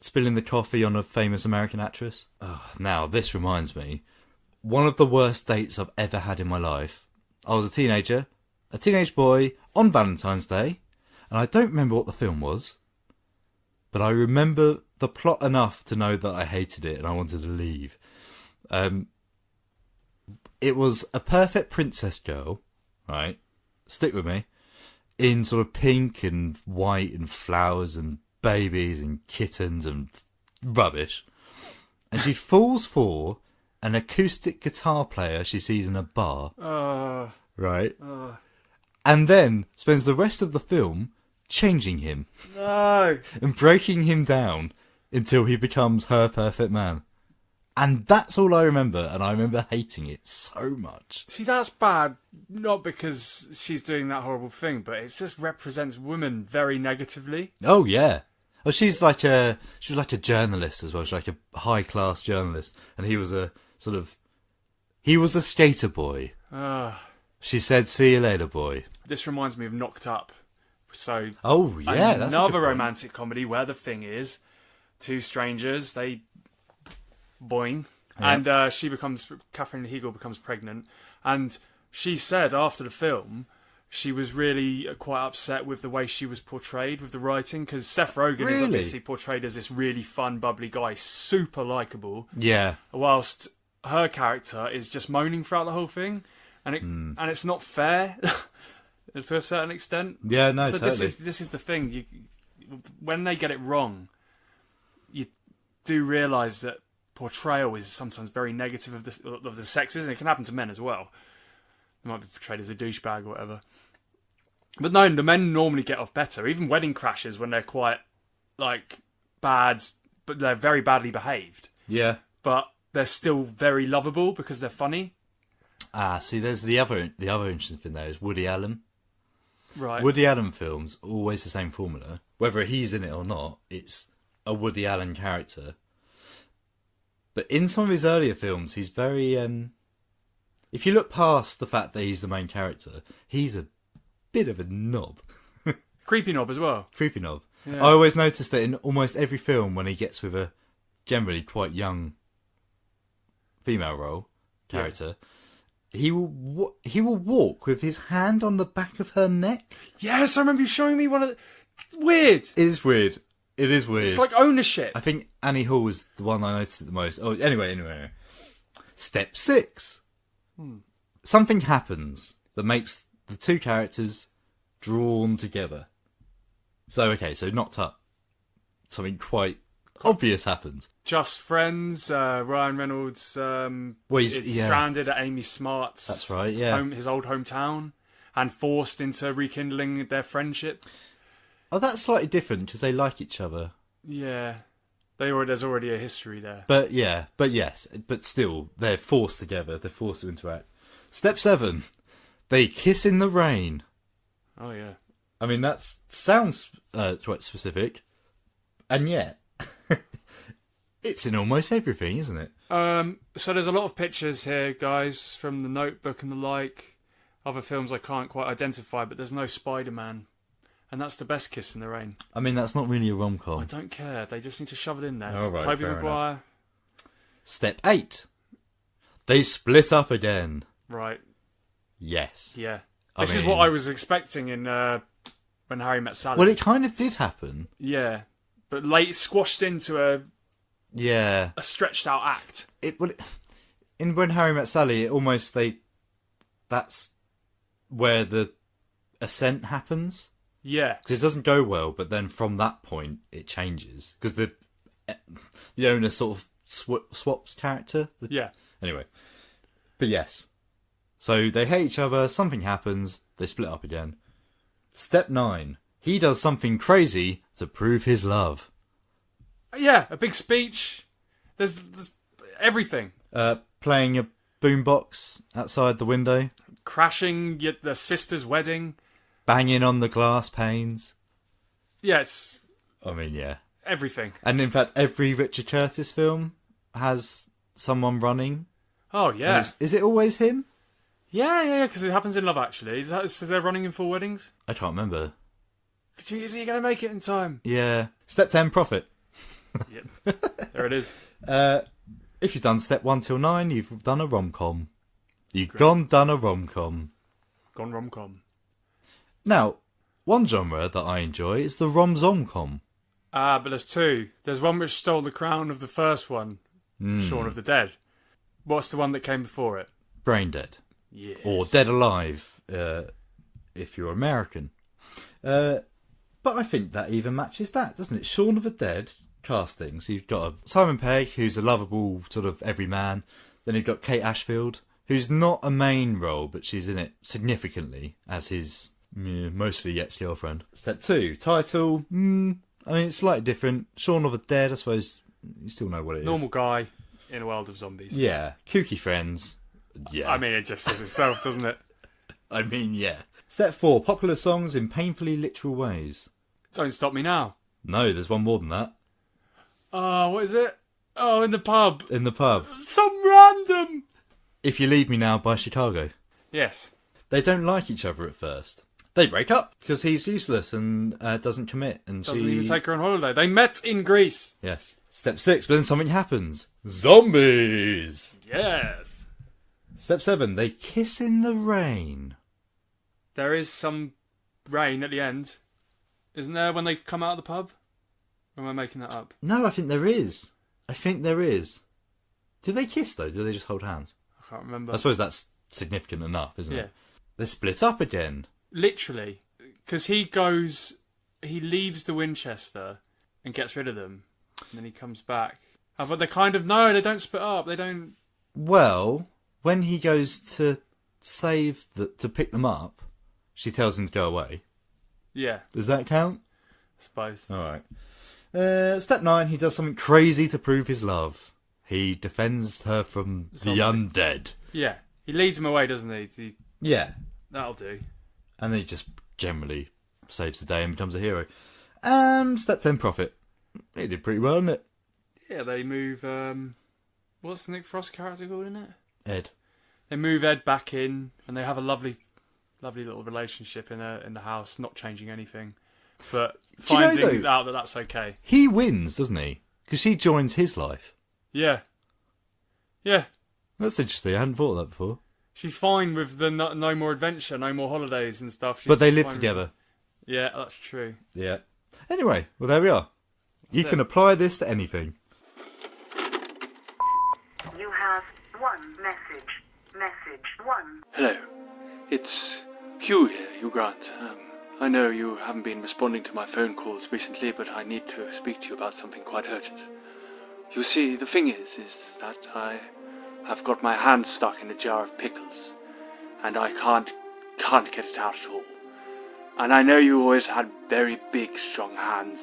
Spilling the coffee on a famous American actress. Oh, now, this reminds me. One of the worst dates I've ever had in my life. I was a teenage boy, on Valentine's Day, and I don't remember what the film was, but I remember the plot enough to know that I hated it and I wanted to leave. It was a perfect princess girl, right? Stick with me. In sort of pink and white and flowers and babies and kittens and rubbish. And she falls for an acoustic guitar player she sees in a bar. Right? And then spends the rest of the film changing him. No! And breaking him down until he becomes her perfect man. And that's all I remember, and I remember hating it so much. See, that's bad, not because she's doing that horrible thing, but it just represents women very negatively. Oh, yeah. Well, she was like a journalist as well. She was like a high-class journalist. And he was a skater boy. She said, "See you later, boy." This reminds me of Knocked Up. So, oh, yeah, that's another romantic comedy where the thing is, two strangers, they boing, and Catherine Hegel becomes pregnant, and she said after the film she was really quite upset with the way she was portrayed with the writing, because Seth Rogen is obviously portrayed as this really fun, bubbly guy, super likeable. Yeah. Whilst her character is just moaning throughout the whole thing, and it's not fair to a certain extent. Yeah, no, so totally. This is the thing. When they get it wrong, you do realise that portrayal is sometimes very negative of the sexes, and it can happen to men as well. They might be portrayed as a douchebag or whatever. But no, the men normally get off better. Even Wedding Crashers, when they're quite bad, but they're very badly behaved. Yeah. But they're still very lovable because they're funny. See, there's the other interesting thing there is Woody Allen. Right. Woody Allen films, always the same formula. Whether he's in it or not, it's a Woody Allen character. But in some of his earlier films, he's very... if you look past the fact that he's the main character, he's a bit of a knob. Creepy knob as well. Creepy knob. Yeah. I always notice that in almost every film, when he gets with a generally quite young female role character, he will walk with his hand on the back of her neck. Yes, I remember you showing me one of the... Weird. It is weird. It is weird. It's like ownership. I think Annie Hall was the one I noticed it the most. Oh, anyway. Step 6. Something happens that makes the two characters drawn together. So Knocked Up. Something quite obvious happens. Just Friends, Ryan Reynolds is stranded at Amy Smart's That's right, yeah. his old hometown, and forced into rekindling their friendship. Oh, that's slightly different because they like each other. Yeah. There's already a history there. But still, they're forced together. They're forced to interact. Step 7. They kiss in the rain. Oh, yeah. I mean, that sounds quite specific. And yet, it's in almost everything, isn't it? So there's a lot of pictures here, guys, from The Notebook and the like. Other films I can't quite identify, but there's no Spider-Man. And that's the best kiss in the rain. I mean, that's not really a rom-com. I don't care. They just need to shove it in there. All right, Tobey fair Maguire. enough. Step 8. They split up again. Right. Yes. Yeah. This is what I was expecting in When Harry Met Sally. Well, it kind of did happen. Yeah. But squashed into a stretched out act. In When Harry Met Sally, it almost that's where the ascent happens. Yeah. Because it doesn't go well, but then from that point, it changes. Because the owner sort of swaps character. Yeah. Anyway. But yes. So they hate each other, something happens, they split up again. Step 9. He does something crazy to prove his love. Yeah, a big speech. There's everything. Playing a boombox outside the window. Crashing the sister's wedding. Banging on the glass panes. Yes. I mean, yeah. Everything. And in fact, every Richard Curtis film has someone running. Oh, yeah. Is it always him? Yeah, because it happens in Love Actually. Is there running in 4 weddings? I can't remember. Is he going to make it in time? Yeah. Step 10, Profit. Yep. There it is. If you've done step 1 till 9, you've done a rom-com. You've done a rom-com. Gone rom-com. Now, one genre that I enjoy is the rom-zom-com. But there's 2. There's one which stole the crown of the first one, Shaun of the Dead. What's the one that came before it? Brain Dead. Yes. Or Dead Alive, if you're American. But I think that even matches that, doesn't it? Shaun of the Dead casting. So you've got Simon Pegg, who's a lovable sort of everyman. Then you've got Kate Ashfield, who's not a main role, but she's in it significantly as his mostly ex-girlfriend. Step 2, title. I mean, it's slightly different. Shaun of the Dead, I suppose you still know what it is. Normal guy in a world of zombies. Yeah. Kooky friends. Yeah. I mean, it just says itself, doesn't it? I mean, yeah. Step 4, popular songs in painfully literal ways. Don't Stop Me Now. No, there's one more than that. Oh, what is it? Oh, in the pub. In the pub. Some random. If You Leave Me Now by Chicago. Yes. They don't like each other at first. They break up because he's useless and doesn't commit. And doesn't even take her on holiday. They met in Greece. Yes. Step 6, but then something happens. Zombies. Yes. Step 7, they kiss in the rain. There is some rain at the end. Isn't there when they come out of the pub? Or am I making that up? No, I think there is. Do they kiss, though? Do they just hold hands? I can't remember. I suppose that's significant enough, isn't Yeah. it? They split up again. Literally. Because he leaves the Winchester and gets rid of them. And then he comes back. But they kind of, no, they don't split up. They don't... Well, when he goes to to pick them up, she tells him to go away. Yeah. Does that count? I suppose. Alright. Step 9, he does something crazy to prove his love. He defends her from the undead. Yeah. He leads him away, doesn't he? Yeah. That'll do. And then he just generally saves the day and becomes a hero. Step 10, Profit. He did pretty well, didn't it? Yeah, they move... what's the Nick Frost character called in it? Ed. They move Ed back in, and they have a lovely little relationship in the house, not changing anything. But finding out that that's okay. He wins, doesn't he? Because she joins his life. Yeah. Yeah. That's interesting. I hadn't thought of that before. She's fine with the no more adventure, no more holidays and stuff. But they live together. Yeah, that's true. Yeah. Anyway, well, there we are. You can apply this to anything. You have one message. Message 1. Hello. It's Hugh here, Hugh Grant. I know you haven't been responding to my phone calls recently, but I need to speak to you about something quite urgent. You see, the thing is that I have got my hand stuck in a jar of pickles, and I can't get it out at all. And I know you always had very big, strong hands,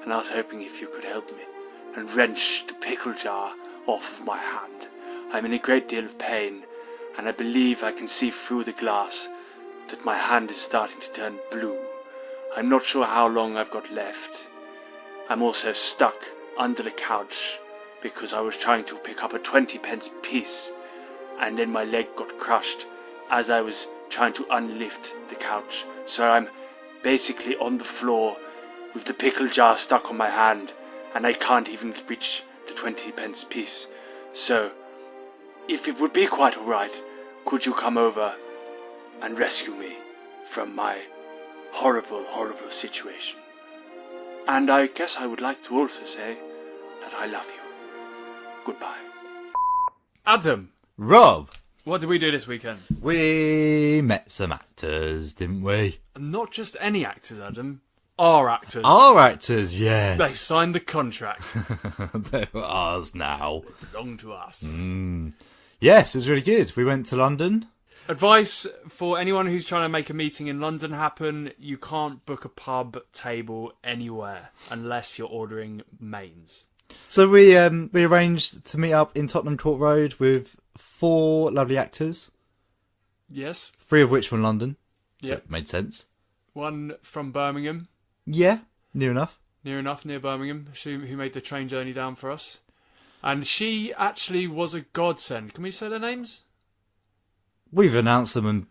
and I was hoping if you could help me and wrench the pickle jar off of my hand. I'm in a great deal of pain, and I believe I can see through the glass that my hand is starting to turn blue. I'm not sure how long I've got left. I'm also stuck under the couch because I was trying to pick up a 20-pence piece, and then my leg got crushed as I was trying to unlift the couch. So I'm basically on the floor with the pickle jar stuck on my hand, and I can't even reach the 20-pence piece. So, if it would be quite alright, could you come over and rescue me from my horrible, horrible situation? And I guess I would like to also say that I love you. Goodbye. Adam. Rob. What did we do this weekend? We met some actors, didn't we? Not just any actors, Adam. Our actors. Our actors, yes. They signed the contract. They're ours now. They belong to us. Yes, it was really good. We went to London. Advice for anyone who's trying to make a meeting in London happen: you can't book a pub table anywhere unless you're ordering mains. So we arranged to meet up in Tottenham Court Road with 4 lovely actors. Yes. 3 of which from London. So Yep. it made sense. 1 from Birmingham. Yeah, near enough. Near Birmingham, who made the train journey down for us. And she actually was a godsend. Can we say their names? We've announced them on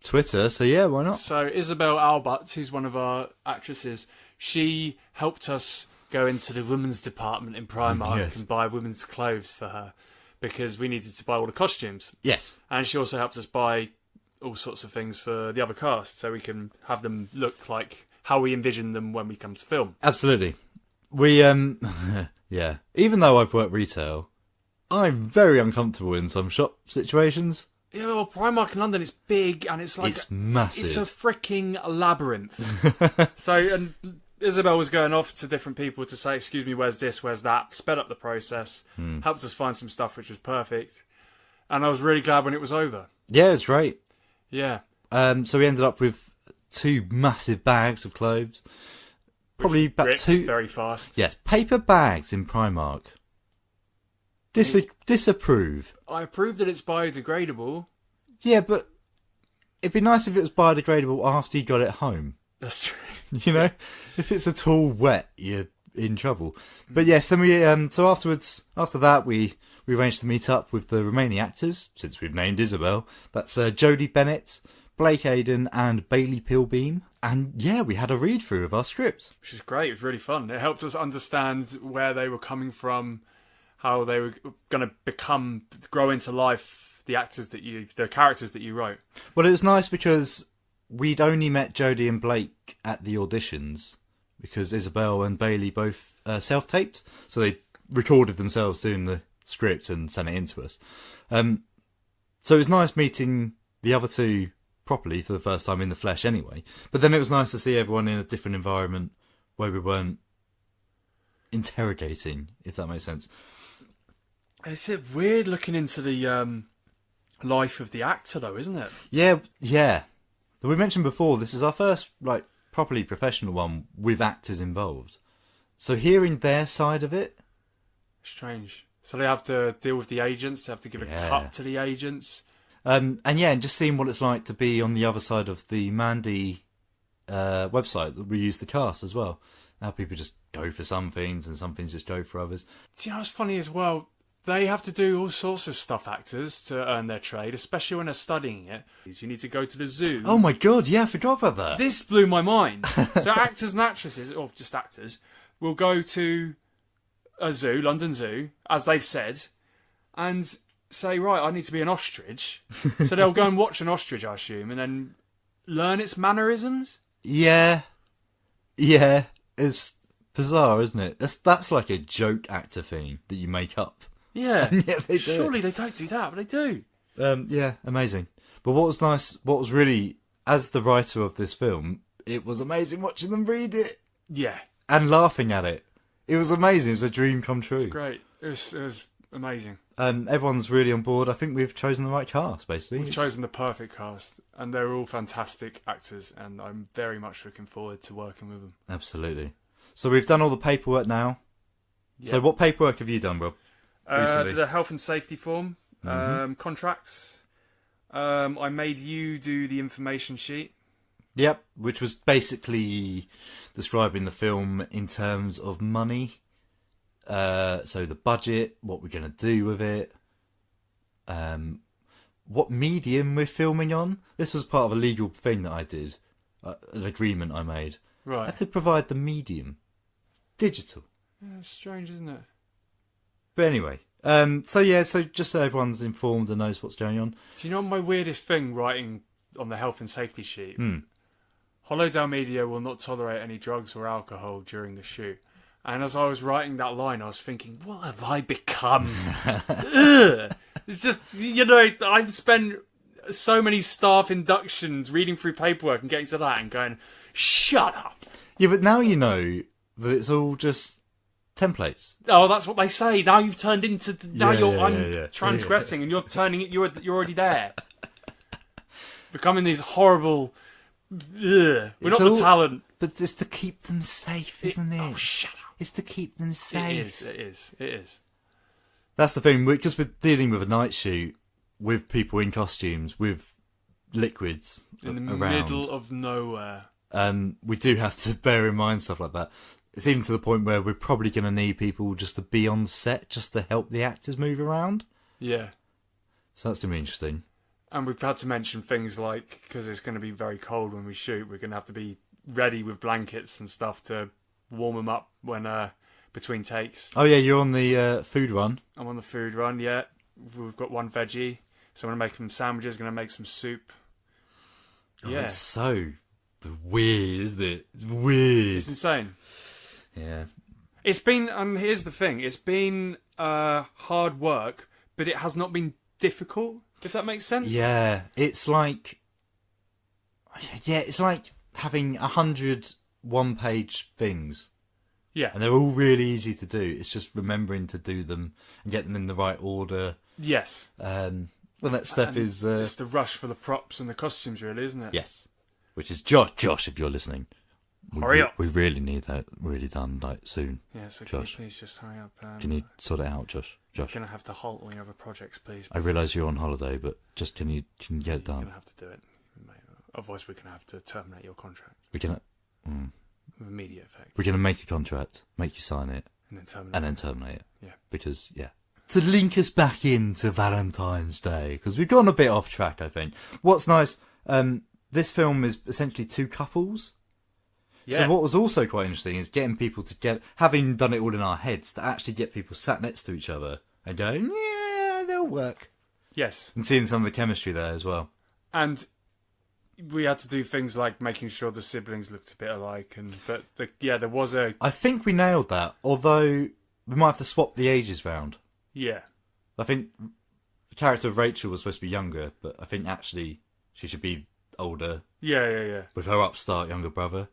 Twitter, so yeah, why not? So Isabel Albert, who's one of our actresses, she helped us go into the women's department in Primark Yes. and buy women's clothes for her because we needed to buy all the costumes. Yes. And she also helped us buy all sorts of things for the other cast so we can have them look like how we envision them when we come to film. Absolutely. We, yeah. Even though I've worked retail, I'm very uncomfortable in some shop situations. Yeah, well, Primark in London is big and it's like... It's massive. It's a freaking labyrinth. So, and Isabel was going off to different people to say, excuse me, where's this, where's that? Sped up the process. Helped us find some stuff which was perfect. And I was really glad when it was over. Yeah, it's great. Yeah. So we ended up with 2 massive bags of clothes. Probably Which about rips 2... very fast. Yes, paper bags in Primark. Disapprove. I approve that it's biodegradable. Yeah, but it'd be nice if it was biodegradable after you got it home. That's true. You know? If it's at all wet, you're in trouble. But yes, then we... so after that, we arranged to meet up with the remaining actors, since we've named Isabel. That's Joly Bennett, Blake Aiden, and Bailey Pilbeam. And yeah, we had a read-through of our script. Which is great. It was really fun. It helped us understand where they were coming from, how they were going to grow into life, the characters that you wrote. Well, it was nice because we'd only met Jodie and Blake at the auditions because Isabel and Bailey both self-taped. So they recorded themselves doing the script and sent it in to us. So it was nice meeting the other 2 properly for the first time in the flesh anyway. But then it was nice to see everyone in a different environment where we weren't interrogating, if that makes sense. It's weird looking into the life of the actor, though, isn't it? Yeah. We mentioned before, this is our first properly professional one with actors involved. So hearing their side of it... Strange. So they have to deal with the agents, they have to give a cut to the agents. And just seeing what it's like to be on the other side of the Mandy website that we use the cast as well. How people just go for some things and some things just go for others. Do you know what's funny as well? They have to do all sorts of stuff, actors, to earn their trade, especially when they're studying it. You need to go to the zoo. Oh my god, yeah, I forgot about that. This blew my mind. So actors and actresses, or just actors, will go to a zoo, London Zoo, as they've said, and say, right, I need to be an ostrich. So they'll go and watch an ostrich, I assume, and then learn its mannerisms? Yeah. It's bizarre, isn't it? That's like a joke actor thing that you make up. Yeah. And yet they do Surely it. they don't do that, but they do. Yeah, amazing. But what was nice, what was really, as the writer of this film, it was amazing watching them read it. Yeah. And laughing at it. It was amazing. It was a dream come true. It was great. It was amazing. Everyone's really on board. I think we've chosen the right cast, basically. We've chosen the perfect cast, and they're all fantastic actors, and I'm very much looking forward to working with them. Absolutely. So we've done all the paperwork now. Yeah. So what paperwork have you done, Rob? Recently? The health and safety form, contracts. I made you do the information sheet. Yep, which was basically describing the film in terms of money. So the budget, what we're going to do with it, what medium we're filming on. This was part of a legal thing that I did, an agreement I made. Right. I had to provide the medium. Digital. Yeah, it's strange, isn't it? But anyway, so just so everyone's informed and knows what's going on. Do you know my weirdest thing writing on the health and safety sheet? Hollowdale Media will not tolerate any drugs or alcohol during the shoot. And as I was writing that line, I was thinking, what have I become? Ugh. It's just, I've spent so many staff inductions reading through paperwork and getting to that and going, shut up. Yeah, but now you know that it's all just templates. Oh, that's what they say. Now you've turned into... I'm transgressing and you're turning it... You're already there. Becoming these horrible... Ugh. We're not the talent. But it's to keep them safe, isn't it? Oh, shut up. It's to keep them safe. It is. That's the thing, because we're dealing with a night shoot with people in costumes, with liquids in the around. middle of nowhere. We do have to bear in mind stuff like that. It's even to the point where we're probably going to need people just to be on set, just to help the actors move around. Yeah. So that's going to be interesting. And we've had to mention things like, because it's going to be very cold when we shoot, we're going to have to be ready with blankets and stuff to warm them up when between takes. Oh yeah, you're on the food run. I'm on the food run, yeah. We've got one veggie, so I'm going to make some sandwiches, going to make some soup. Yeah. It's so weird, isn't it? It's weird. It's insane. Yeah. It's been, and here's the thing, it's been hard work, but it has not been difficult, if that makes sense. Yeah, it's like having 100 one-page things. Yeah. And they're all really easy to do. It's just remembering to do them and get them in the right order. Yes. Well, that stuff is... it's the rush for the props and the costumes, really, isn't it? Yes. Which is Josh, if you're listening. Hurry up. We really need that really done, like, soon. Yeah, so Josh, can you please just hurry up? Can you sort it out, Josh? You're going to have to halt all your other projects, please. I realise you're on holiday, but just can you get it done? You're going to have to do it. Otherwise, we're going to have to terminate your contract. We're going to... With immediate effect. We're going to make a contract, make you sign it, and then terminate it. Yeah. Because, yeah. To link us back into Valentine's Day, because we've gone a bit off track, I think. What's nice, this film is essentially two couples. Yeah. So what was also quite interesting is getting people to having done it all in our heads, to actually get people sat next to each other and going, yeah, they'll work. Yes. And seeing some of the chemistry there as well. And we had to do things like making sure the siblings looked a bit alike, but there was a... I think we nailed that, although we might have to swap the ages round. Yeah. I think the character of Rachel was supposed to be younger, but I think actually she should be older. Yeah. With her upstart younger brother.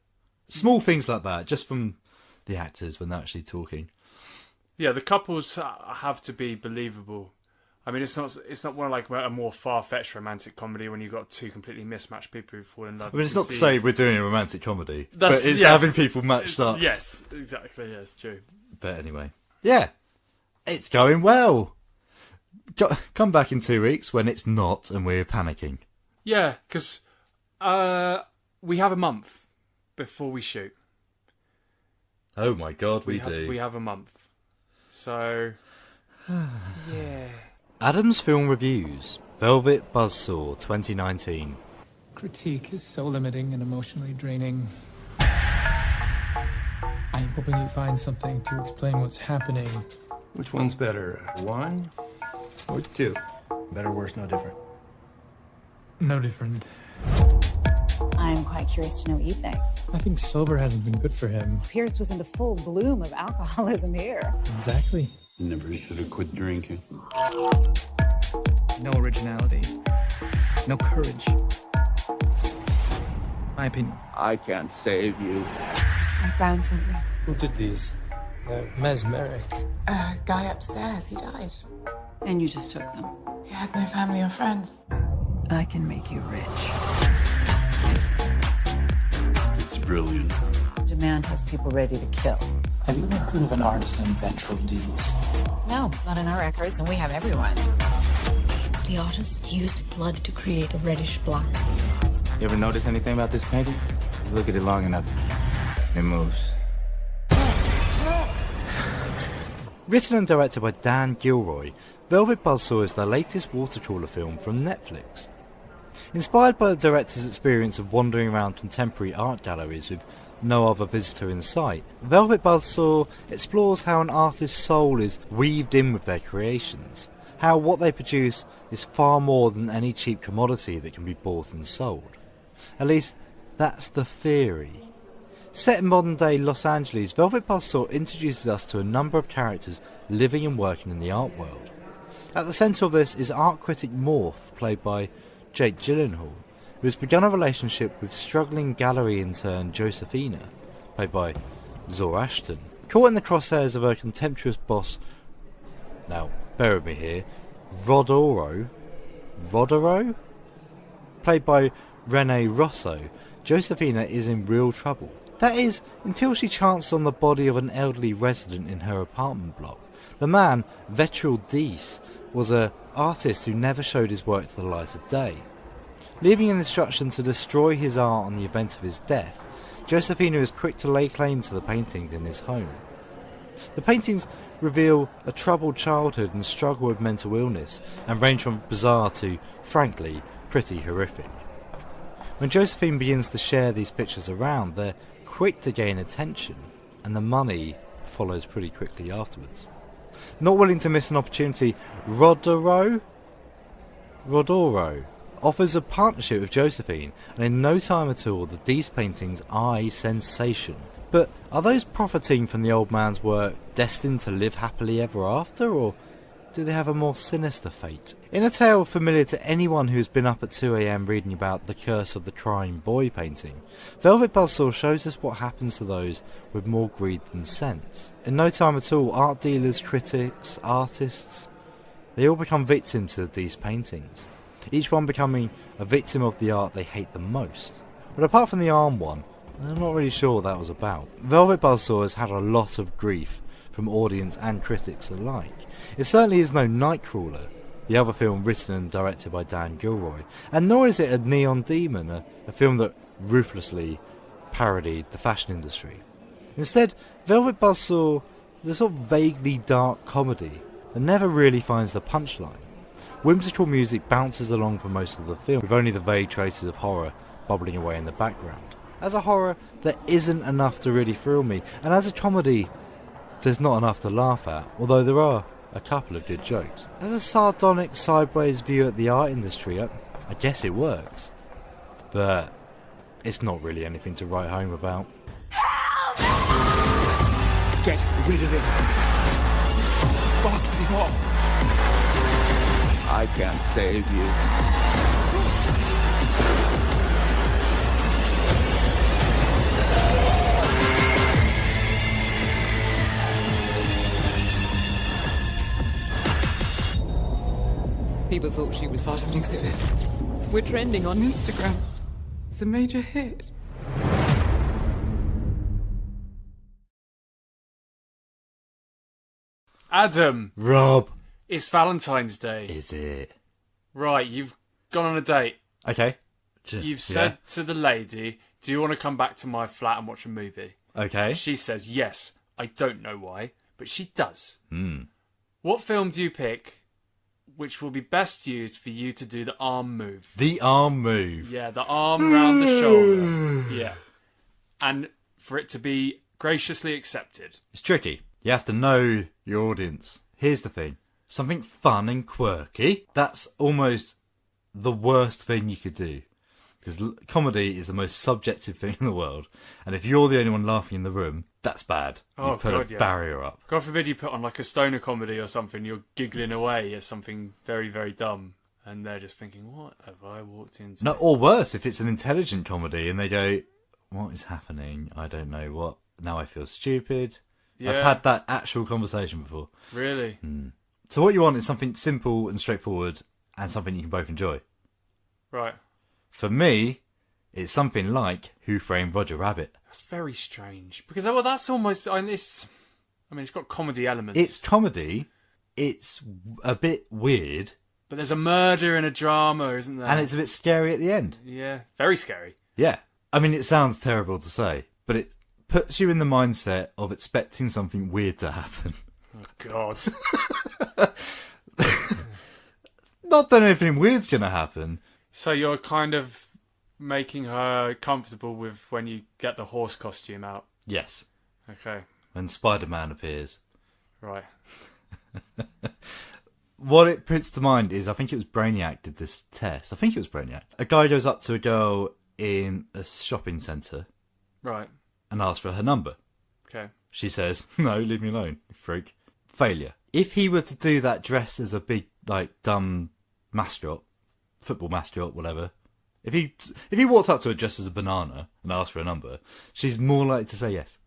Small things like that, just from the actors when they're actually talking. Yeah, the couples have to be believable. I mean, it's not one like a more far-fetched romantic comedy when you've got two completely mismatched people who fall in love. I mean, it's not to say we're doing a romantic comedy, but it's having people matched up. Yes, exactly, yes, true. But anyway, yeah, it's going well. Come back in 2 weeks when it's not and we're panicking. Yeah, because we have a month before we shoot. Oh my God, we do. We have a month. So, yeah. Adam's Film Reviews, Velvet Buzzsaw 2019. Critique is so limiting and emotionally draining. I'm hoping you find something to explain what's happening. Which one's better, 1 or 2? Better, worse, no different. No different. I'm quite curious to know what you think. I think sober hasn't been good for him. Pierce was in the full bloom of alcoholism here. Exactly. Never should have quit drinking. No originality. No courage. My opinion. I can't save you. I found something. Who did these? They're mesmeric. Guy upstairs, he died. And you just took them? He had no family or friends. I can make you rich. It's brilliant. Demand has people ready to kill. Have you ever heard of an artist named Ventral Deals? No, not in our records, and we have everyone. The artist used blood to create the reddish black. You ever notice anything about this painting? You look at it long enough, it moves. Written and directed by Dan Gilroy, Velvet Buzzsaw is the latest watercolour film from Netflix. Inspired by the director's experience of wandering around contemporary art galleries with no other visitor in sight, Velvet Buzzsaw explores how an artist's soul is weaved in with their creations, how what they produce is far more than any cheap commodity that can be bought and sold. At least, that's the theory. Set in modern-day Los Angeles, Velvet Buzzsaw introduces us to a number of characters living and working in the art world. At the centre of this is art critic Morph, played by Jake Gyllenhaal, who has begun a relationship with struggling gallery intern Josephina, played by Zora Ashton. Caught in the crosshairs of her contemptuous boss, now bear with me here, Rodoro, played by Rene Rosso, Josephina is in real trouble. That is, until she chanced on the body of an elderly resident in her apartment block. The man, Velvet Jigsaw, was an artist who never showed his work to the light of day. Leaving an instruction to destroy his art on the event of his death, Josephina is quick to lay claim to the paintings in his home. The paintings reveal a troubled childhood and struggle with mental illness, and range from bizarre to, frankly, pretty horrific. When Josephine begins to share these pictures around, they're quick to gain attention, and the money follows pretty quickly afterwards. Not willing to miss an opportunity, Rodoro offers a partnership with Josephine, and in no time at all these paintings are a sensation. But are those profiting from the old man's work destined to live happily ever after, or do they have a more sinister fate? In a tale familiar to anyone who's been up at 2 a.m. reading about the curse of the crying boy painting, Velvet Buzzsaw shows us what happens to those with more greed than sense. In no time at all, art dealers, critics, artists, they all become victims of these paintings, each one becoming a victim of the art they hate the most. But apart from the arm one, I'm not really sure what that was about. Velvet Buzzsaw has had a lot of grief from audience and critics alike. It certainly is no Nightcrawler, the other film written and directed by Dan Gilroy, and nor is it a Neon Demon, a film that ruthlessly parodied the fashion industry. Instead, Velvet Buzzsaw is a sort of vaguely dark comedy that never really finds the punchline. Whimsical music bounces along for most of the film, with only the vague traces of horror bubbling away in the background. As a horror, there isn't enough to really thrill me, and as a comedy, there's not enough to laugh at, although there are a couple of good jokes. As a sardonic, sideways view at the art industry, I guess it works. But it's not really anything to write home about. Help! Get rid of it. Box him up. I can't save you. People thought she was part of an exhibit. We're trending on Instagram. It's a major hit. Adam. Rob. It's Valentine's Day. Is it? Right, you've gone on a date. Okay. You've said to the lady, do you want to come back to my flat and watch a movie? Okay. She says yes. I don't know why, but she does. Hmm. What film do you pick which will be best used for you to do the arm move? The arm move. Yeah, the arm round the shoulder. Yeah. And for it to be graciously accepted. It's tricky. You have to know your audience. Here's the thing. Something fun and quirky, that's almost the worst thing you could do. Because comedy is the most subjective thing in the world. And if you're the only one laughing in the room, that's bad. Oh, You've put a barrier up. God forbid you put on like a stoner comedy or something, you're giggling away at something very, very dumb. And they're just thinking, what have I walked into? No, or worse, if it's an intelligent comedy and they go, what is happening? I don't know what. Now I feel stupid. Yeah. I've had that actual conversation before. Really? Mm. So what you want is something simple and straightforward and something you can both enjoy. Right. For me, it's something like Who Framed Roger Rabbit. That's very strange. Because, well, that's almost... it's got comedy elements. It's comedy. It's a bit weird. But there's a murder and a drama, isn't there? And it's a bit scary at the end. Yeah. Very scary. Yeah. I mean, it sounds terrible to say, but it puts you in the mindset of expecting something weird to happen. Oh, God. Not that anything weird's going to happen. So you're kind of making her comfortable with when you get the horse costume out? Yes. Okay. When Spider-Man appears. Right. What it puts to mind is, I think it was Brainiac did this test. I think it was Brainiac. A guy goes up to a girl in a shopping centre. Right. And asks for her number. Okay. She says, no, leave me alone, you freak. Failure. If he were to do that dressed as a big, dumb mascot, football mascot, whatever, if he walked up to her dressed as a banana and asked for a number, she's more likely to say yes.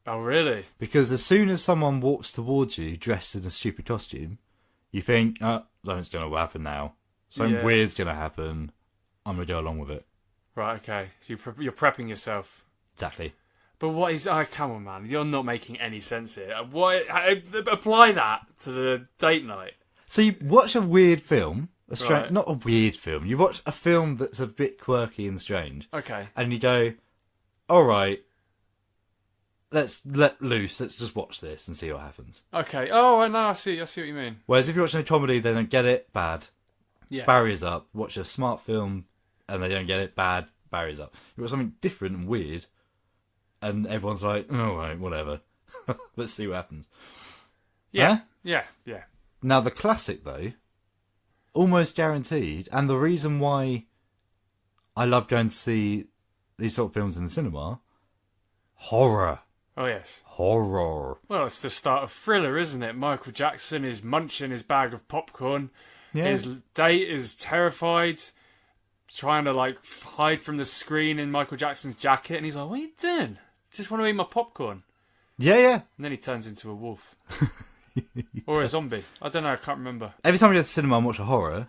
Oh, really? Because as soon as someone walks towards you dressed in a stupid costume, you think, something's going to happen now. Something weird's going to happen. I'm going to go along with it. Right, okay. So you're prepping yourself. Exactly. But what is... Oh, come on, man. You're not making any sense here. Apply that to the date night. So you watch a weird film, Right. not a weird film. You watch a film that's a bit quirky and strange. Okay. And you go, all right, let's let loose. Let's just watch this and see what happens. Okay. Oh, I know. I see what you mean. Whereas if you're watching a comedy, they don't get it, bad. Yeah. Barriers up. Watch a smart film and they don't get it, bad. Barriers up. You got something different and weird, and everyone's like, all right, whatever. Let's see what happens. Yeah. Huh? Yeah. Now the classic though, almost guaranteed, and the reason why I love going to see these sort of films in the cinema, horror. Oh, yes. Horror. Well, it's the start of Thriller, isn't it? Michael Jackson is munching his bag of popcorn. Yeah. His date is terrified, trying to, like, hide from the screen in Michael Jackson's jacket. And he's like, what are you doing? Just want to eat my popcorn. Yeah. And then he turns into a wolf. Or a zombie. I don't know, I can't remember. Every time you go to the cinema and watch a horror,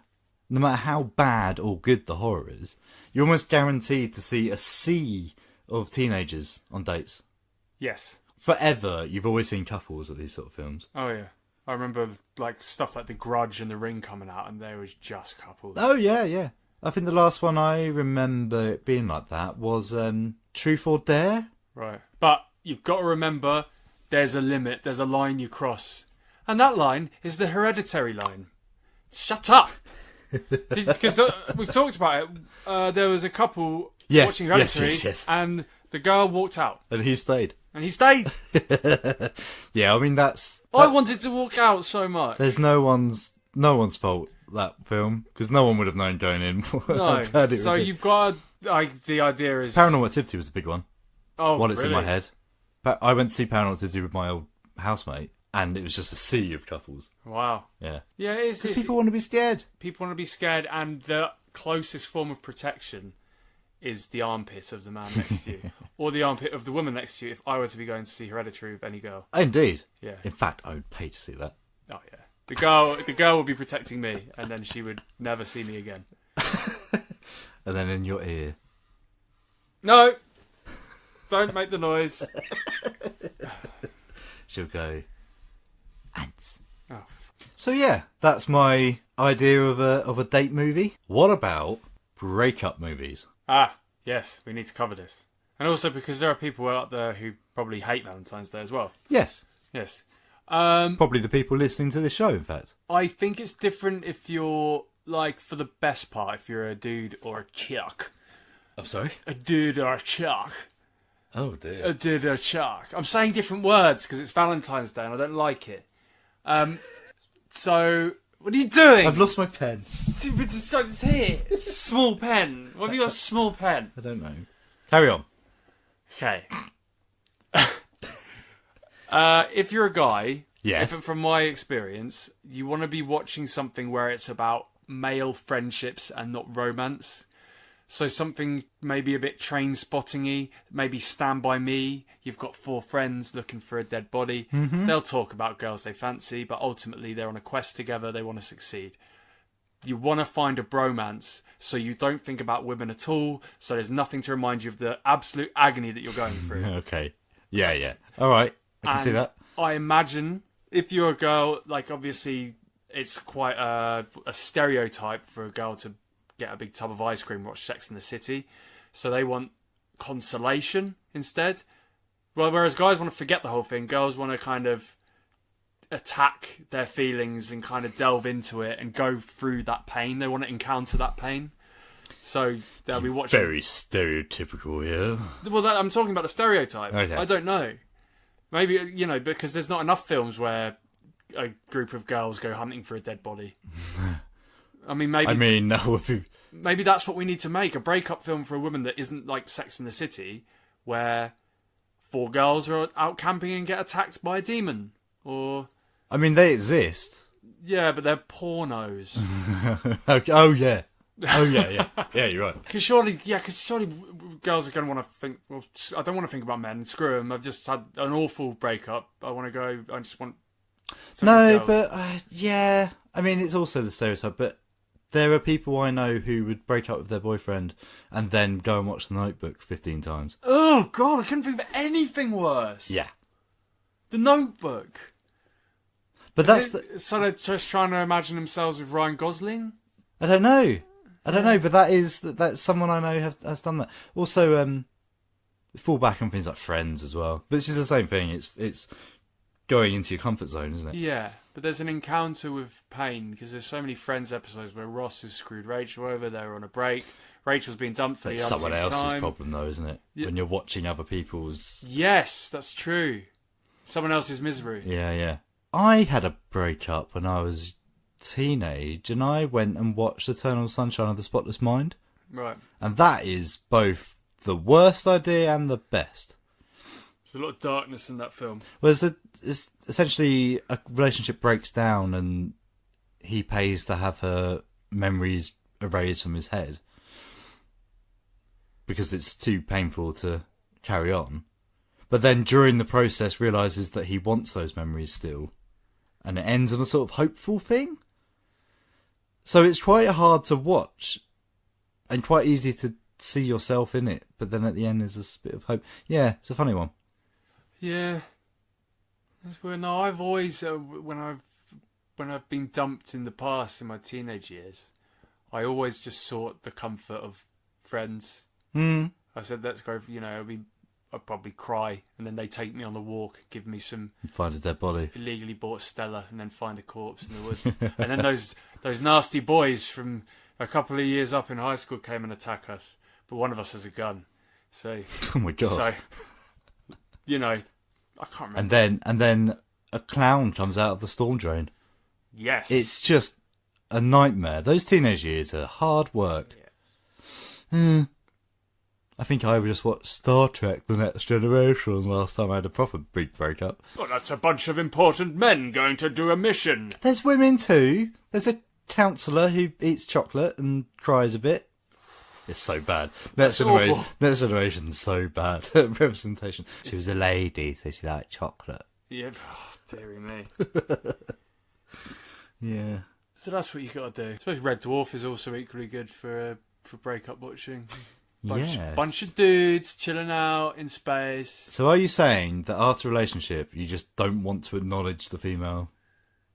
no matter how bad or good the horror is, you're almost guaranteed to see a sea of teenagers on dates. Yes. Forever, you've always seen couples at these sort of films. Oh, yeah. I remember, like, stuff like The Grudge and The Ring coming out, and there was just couples. Oh, yeah. I think the last one I remember it being like that was Truth or Dare. Right. But you've got to remember, there's a limit, there's a line you cross. And that line is the Hereditary line. Shut up! Because we've talked about it. There was a couple watching Hereditary, yes. and the girl walked out. And he stayed. Yeah, I mean that's... I wanted to walk out so much. There's no one's fault, that film, because no one would have known going in. No, so you've got... the idea is... Paranormal Activity was the big one. Oh, While it's in really? my head. I went to see Paranormal Activity with my old housemate, and it was just a sea of couples. Wow. Yeah. Yeah, it's people want to be scared. People want to be scared, and the closest form of protection is the armpit of the man next to you. Or the armpit of the woman next to you, if I were to be going to see Hereditary with any girl. Indeed. Yeah. In fact, I would pay to see that. Oh, yeah. The girl would be protecting me, and then she would never see me again. And then in your ear. No! Don't make the noise. She'll go, ants. Oh. So yeah, that's my idea of a date movie. What about breakup movies? Ah, yes, we need to cover this. And also because there are people out there who probably hate Valentine's Day as well. Yes. Yes. Probably the people listening to this show, in fact. I think it's different if you're, like, for the best part, if you're a dude or a chick. I'm sorry? A dude or a chick. Oh, dear. A dude or a chick. I'm saying different words because it's Valentine's Day and I don't like it. So, what are you doing? I've lost my pen. Stupid distracted here. It's a small pen. Why have you got a small pen? I don't know. Carry on. Okay. If you're a guy, yes. From my experience, you want to be watching something where it's about male friendships and not romance. So something maybe a bit Trainspotting-y, maybe Stand By Me. You've got four friends looking for a dead body. Mm-hmm. They'll talk about girls they fancy, but ultimately they're on a quest together. They want to succeed. You want to find a bromance, so you don't think about women at all. So there's nothing to remind you of the absolute agony that you're going through. Okay. Yeah. All right. I can see that. I imagine if you're a girl, like obviously it's quite a stereotype for a girl to get a big tub of ice cream, watch Sex in the City. So they want consolation instead. Well, whereas guys want to forget the whole thing, girls want to kind of attack their feelings and kind of delve into it and go through that pain. They want to encounter that pain. So they'll be watching... Very stereotypical, yeah. Well, I'm talking about the stereotype. Okay. I don't know. Maybe, because there's not enough films where a group of girls go hunting for a dead body. I mean, maybe... that would be... Maybe that's what we need to make, a breakup film for a woman that isn't like Sex in the City, where four girls are out camping and get attacked by a demon. Or... I mean, they exist. Yeah, but they're pornos. Okay. Oh, yeah. Yeah, you're right. Because surely girls are going to want to think, well, I don't want to think about men, screw them, I've just had an awful breakup, I just want... No, but, yeah, I mean, it's also the stereotype, but There are people I know who would break up with their boyfriend and then go and watch The Notebook 15 times. Oh, God, I couldn't think of anything worse. Yeah. The Notebook. But that's... So they're just trying to imagine themselves with Ryan Gosling? I don't know, but that's someone I know has done that. Also, fall back on things like Friends as well. But it's just the same thing. It's going into your comfort zone, isn't it? Yeah, but there's an encounter with pain, because there's so many Friends episodes where Ross has screwed Rachel over, they're on a break, Rachel's being dumped for the umpteenth time. It's someone else's problem though, isn't it? Yeah. When you're watching other people's... Yes, that's true. Someone else's misery. Yeah. I had a breakup when I was teenage, and I went and watched Eternal Sunshine of the Spotless Mind. Right. And that is both the worst idea and the best. There's a lot of darkness in that film. Well, it's essentially a relationship breaks down and he pays to have her memories erased from his head because it's too painful to carry on. But then during the process realises that he wants those memories still. And it ends on a sort of hopeful thing. So it's quite hard to watch and quite easy to see yourself in it. But then at the end there's a bit of hope. Yeah, it's a funny one. Yeah. No, I've always, when I've been dumped in the past in my teenage years, I always just sought the comfort of Friends. I said, let's go, I'd probably cry, and then they take me on the walk, give me some... Find a dead body. Illegally bought Stella, and then find a corpse in the woods. And then those nasty boys from a couple of years up in high school came and attack us. But one of us has a gun. So... Oh my God. So, I can't remember. And then a clown comes out of the storm drain. Yes. It's just a nightmare. Those teenage years are hard work. Yeah. I think I just watched Star Trek The Next Generation last time I had a proper big breakup. Well, that's a bunch of important men going to do a mission. There's women too. There's a counsellor who eats chocolate and cries a bit. It's so bad. Next Generation's so bad at representation. She was a lady, so she liked chocolate. Yeah, dearie me. Yeah. So that's what you got to do. I suppose Red Dwarf is also equally good for breakup watching. Bunch of dudes chilling out in space. So are you saying that after a relationship, you just don't want to acknowledge the female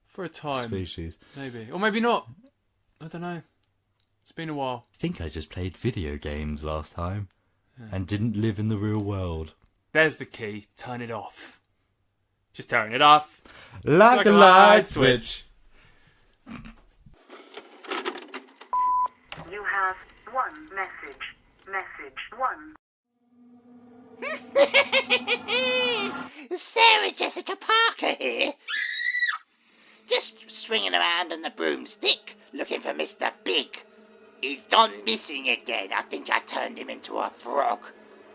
for a time species? Maybe. Or maybe not. I don't know. It's been a while. I think I just played video games last time and didn't live in the real world. There's the key. Turn it off. Just turn it off. Like a light switch. You have one message. Message 1. Sarah Jessica Parker here. Just swinging around on the broomstick, looking for Mr. Big. He's gone missing again. I think I turned him into a frog.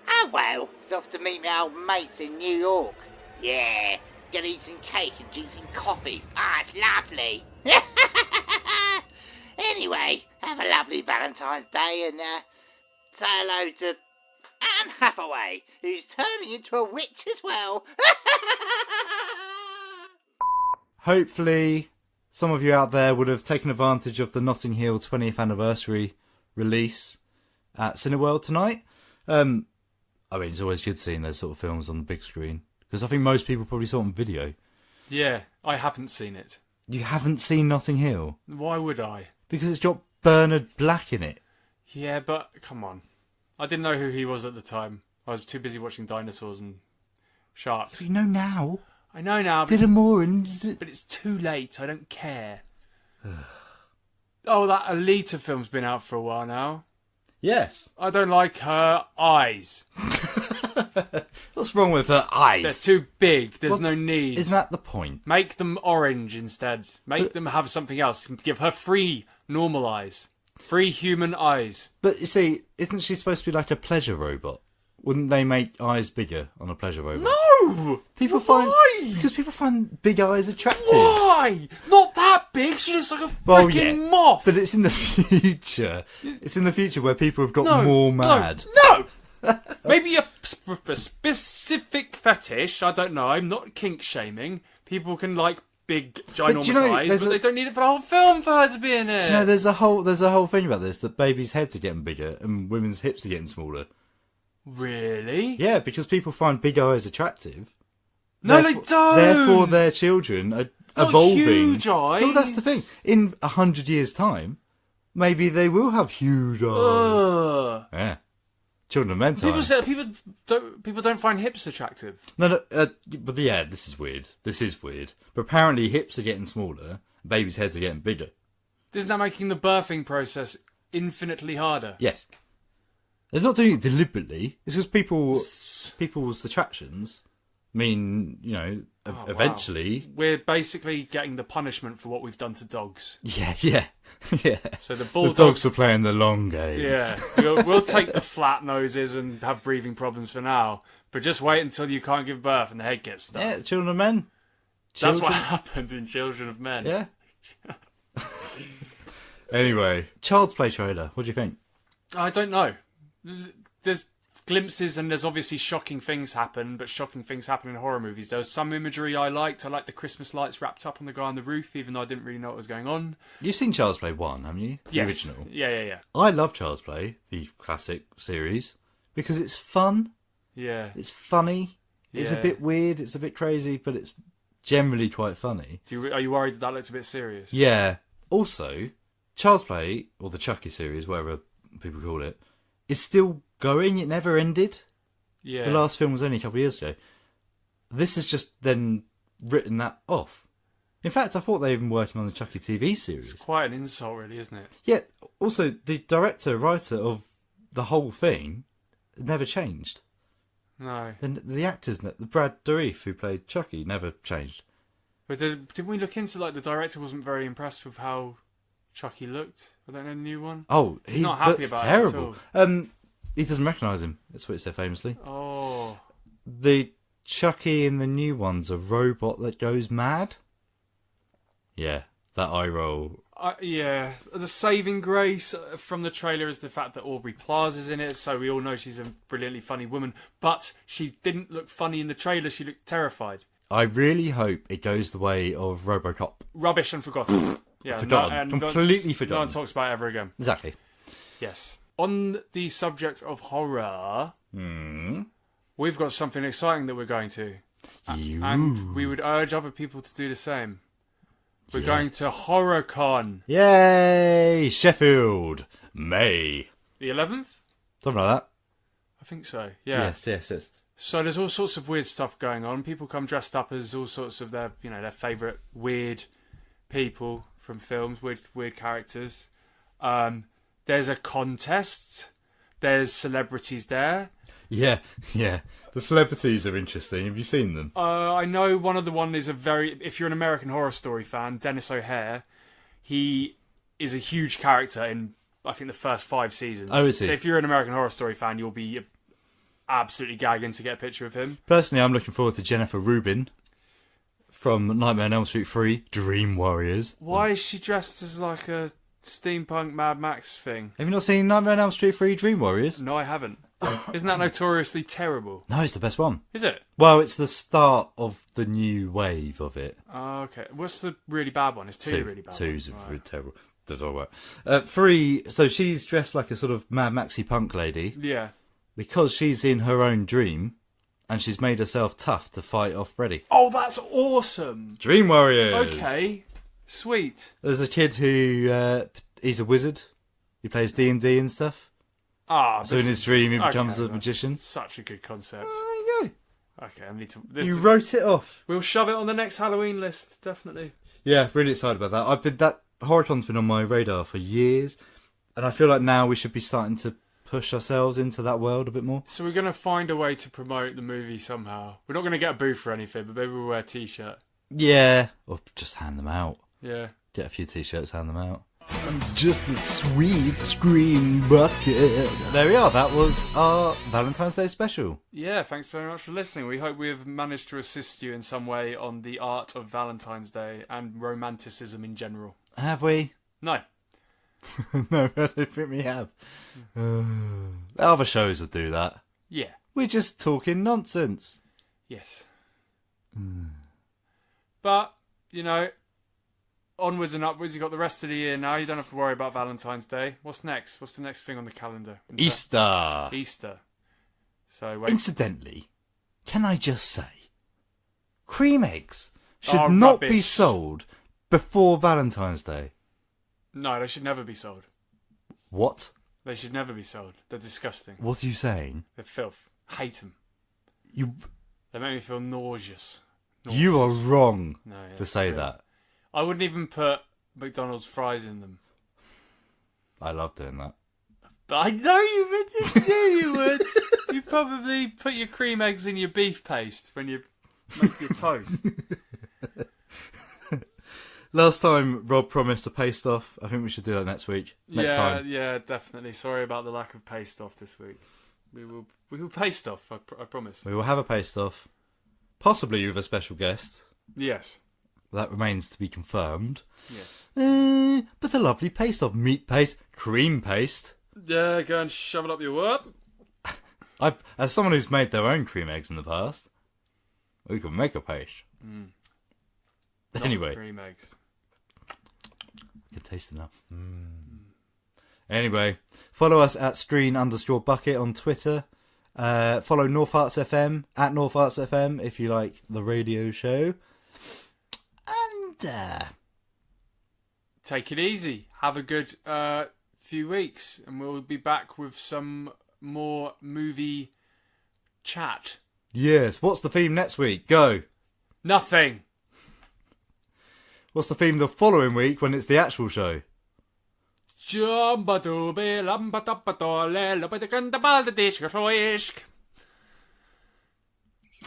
Oh well, he's off to meet my old mates in New York. Yeah, gonna eat some cake and drink some coffee. It's lovely. Anyway, have a lovely Valentine's Day and say hello to Anne Hathaway, who's turning into a witch as well. Hopefully, some of you out there would have taken advantage of the Notting Hill 20th anniversary release at Cineworld tonight. I mean, it's always good seeing those sort of films on the big screen, because I think most people probably saw it on video. Yeah, I haven't seen it. You haven't seen Notting Hill? Why would I? Because it's got Bernard Black in it. Yeah, but come on. I didn't know who he was at the time. I was too busy watching dinosaurs and sharks. You know now. I know now. But it's too late. I don't care. Oh, that Alita film's been out for a while now. Yes. I don't like her eyes. What's wrong with her eyes? They're too big. There's no need. Isn't that the point? Make them orange instead. Make them have something else. Give her free, normal eyes. Free human eyes. But you see, isn't she supposed to be like a pleasure robot? Wouldn't they make eyes bigger on a pleasure robot? No! Because people find big eyes attractive. Why? Not that big. She looks like a freaking moth. But it's in the future. It's in the future where people have got more mad. No! Maybe a specific fetish. I don't know. I'm not kink shaming. People can like big, ginormous you know, eyes, but they don't need it for the whole film for her to be in it. Do you know, there's a whole thing about this, that babies' heads are getting bigger and women's hips are getting smaller. Really? Yeah, because people find big eyes attractive. No, they don't! Therefore, their children are evolving. Huge eyes. Well, that's the thing. In 100 years' time, maybe they will have huge eyes. Yeah. Children of men time. People don't find hips attractive. No, but yeah, this is weird. But apparently hips are getting smaller, babies' heads are getting bigger. Isn't that making the birthing process infinitely harder? Yes. They're not doing it deliberately. It's because people's attractions mean, eventually... Wow. We're basically getting the punishment for what we've done to dogs. Yeah. So the dogs are playing the long game. Yeah, we'll take the flat noses and have breathing problems for now, but just wait until you can't give birth and the head gets stuck. Yeah, children of men. That's what happens in Children of Men. Yeah. Anyway, Child's Play trailer. What do you think? I don't know. There's glimpses and there's obviously shocking things happen, but shocking things happen in horror movies. There was some imagery I liked. I liked the Christmas lights wrapped up on the guy on the roof, even though I didn't really know what was going on. You've seen Child's Play 1, haven't you? The Yes. original. Yeah. I love Child's Play, the classic series, because it's fun. Yeah. It's funny. It's a Yeah. bit weird. It's a bit crazy, but it's generally quite funny. Are you worried that looks a bit serious? Yeah. Also, Child's Play, or the Chucky series, whatever people call it, is still going. It never ended. Yeah. The last film was only a couple of years ago. This has just then written that off. In fact, I thought they were even working on the Chucky TV series. It's quite an insult, really, isn't it? Yeah. Also, the writer of the whole thing never changed. No. The actors, the Brad Dourif, who played Chucky, never changed. But didn't we look into, the director wasn't very impressed with how Chucky looked? I don't know, the new one? Oh, he's not happy about terrible. it at all. He doesn't recognise him. That's what he said famously. Oh. The Chucky in the new one's a robot that goes mad. Yeah, that eye roll. Yeah, the saving grace from the trailer is the fact that Aubrey Plaza's in it, so we all know she's a brilliantly funny woman, but she didn't look funny in the trailer, she looked terrified. I really hope it goes the way of RoboCop. Rubbish and forgotten. Yeah, forgotten. Completely forgotten. No one talks about it ever again. Exactly. Yes. On the subject of horror, we've got something exciting that we're going to. And we would urge other people to do the same. We're going to HorrorCon. Yay! Sheffield. May. The 11th? Something like that. I think so, yeah. Yes. So there's all sorts of weird stuff going on. People come dressed up as all sorts of their favourite weird people from films, weird characters. There's a contest. There's celebrities there. Yeah. The celebrities are interesting. Have you seen them? I know one of the one is if you're an American Horror Story fan, Dennis O'Hare, he is a huge character in, I think, the first 5 seasons. Oh, is he? So if you're an American Horror Story fan, you'll be absolutely gagging to get a picture of him. Personally, I'm looking forward to Jennifer Rubin from Nightmare on Elm Street 3, Dream Warriors. Why is she dressed as like a steampunk Mad Max thing? Have you not seen Nightmare on Elm Street 3, Dream Warriors? No, I haven't. Isn't that notoriously terrible? No, it's the best one. Is it? Well, it's the start of the new wave of it. Oh, okay. What's the really bad one? Is 2 really bad? 2's really terrible. Does all work. 3, so she's dressed like a sort of Mad Maxy punk lady. Yeah. Because she's in her own dream, and she's made herself tough to fight off Freddy. Oh, that's awesome! Dream Warriors! Okay, sweet. There's a kid who, he's a wizard. He plays D&D and stuff. So in his dream he becomes a magician. Such a good concept. I know. Okay, I need to... You wrote it off. We'll shove it on the next Halloween list, definitely. Yeah, really excited about that. HorrorCon's been on my radar for years, and I feel like now we should be starting to push ourselves into that world a bit more. So we're going to find a way to promote the movie somehow. We're not going to get a booth or anything, but maybe we'll wear a t-shirt. Yeah, or just hand them out. Yeah. Get a few t-shirts, hand them out. I'm just a sweet screen bucket. There we are. That was our Valentine's Day special. Yeah, thanks very much for listening. We hope we have managed to assist you in some way on the art of Valentine's Day and romanticism in general. Have we? No. No, I don't think we have. Other shows will do that. Yeah. We're just talking nonsense. Yes. But you know, onwards and upwards. You've got the rest of the year now. You don't have to worry about Valentine's Day. What's next? What's the next thing on the calendar? Easter. Easter. So wait. Incidentally, can I just say, cream eggs should not be sold before Valentine's Day. No, they should never be sold. What? They should never be sold. They're disgusting. What are you saying? They're filth. Hate them. They make me feel nauseous. You are wrong to say that. I wouldn't even put McDonald's fries in them. I love doing that. But I know you would. You probably put your cream eggs in your beef paste when you make your toast. Last time Rob promised a paste off. I think we should do that next week. Next time. Yeah, definitely. Sorry about the lack of paste off this week. We will paste off. I promise. We will have a paste off, possibly with a special guest. Yes. That remains to be confirmed. Yes. But a lovely paste off, meat paste, cream paste. Yeah, go and shove it up your what? As someone who's made their own cream eggs in the past, we can make a paste. Anyway, cream eggs. I can taste it now. Anyway, follow us at screen_bucket on Twitter. Follow North Herts FM at North Herts FM if you like the radio show. And take it easy. Have a good few weeks, and we'll be back with some more movie chat. Yes. What's the theme next week? Go. Nothing. What's the theme the following week when it's the actual show?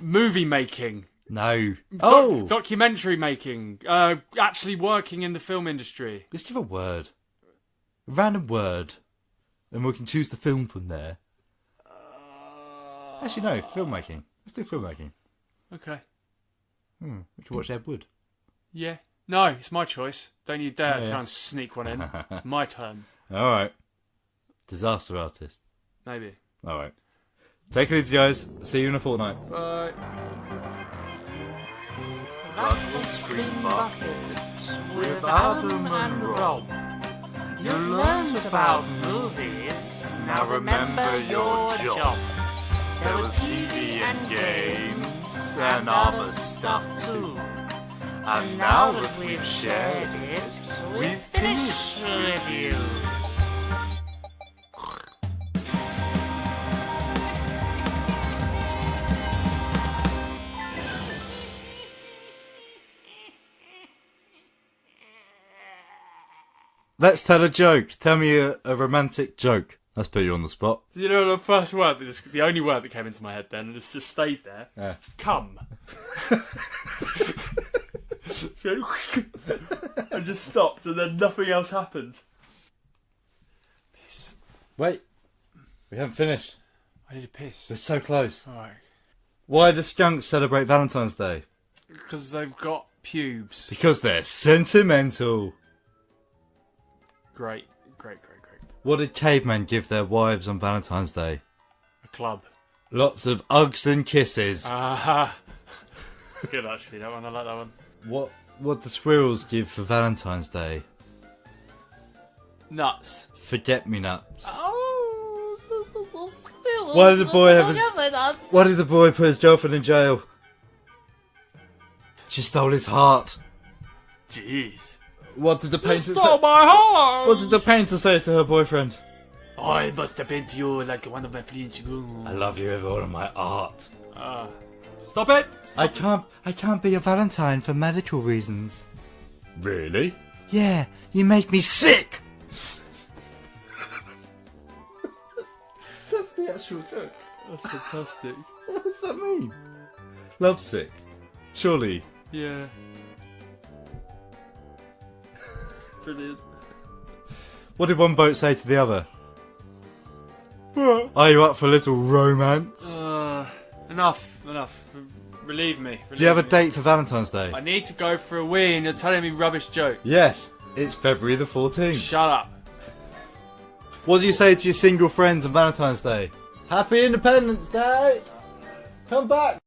Movie making. No. Documentary making. Actually working in the film industry. Just give a word. A random word. And we can choose the film from there. Actually, no. Filmmaking. Let's do filmmaking. Okay. We can watch Ed Wood. Yeah. No, it's my choice. Don't you dare try and sneak one in. It's my turn. Alright. Disaster artist. Maybe. Alright. Take it easy, guys. See you in a fortnight. Bye. That was Screen Bucket with Adam and Rob. You've learned about movies, now remember your job. There was TV and games and other stuff too. And now that we've shared it, we've finished the review. Let's tell a joke. Tell me a romantic joke. Let's put you on the spot. You know the first word, the only word that came into my head then, and it's just stayed there. Yeah. Come. And just stopped, and then nothing else happened. Piss. Wait. We haven't finished. I need a piss. We're so close. Alright. Why do skunks celebrate Valentine's Day? Because they've got pubes. Because they're sentimental. Great. What did cavemen give their wives on Valentine's Day? A club. Lots of hugs and kisses. Aha. It's good actually, that one. I like that one. What do squirrels give for Valentine's Day? Nuts. Forget-me-nuts. Oh, squirrel. Why did the boy put his girlfriend in jail? She stole his heart. Jeez. What did the painter stole my heart? What did the painter say to her boyfriend? I must have painted you like one of my flinch goons. I love you with all of my art. Stop it! I can't be your Valentine for medical reasons. Really? Yeah, you make me sick! That's the actual joke. That's fantastic. What does that mean? Lovesick. Surely. Yeah. Brilliant. What did one boat say to the other? Are you up for a little romance? Enough. Relieve me. Do you have a date for Valentine's Day? I need to go for a wee and you're telling me rubbish joke. Yes, it's February the 14th. Shut up. What do you say to your single friends on Valentine's Day? Happy Independence Day! Come back!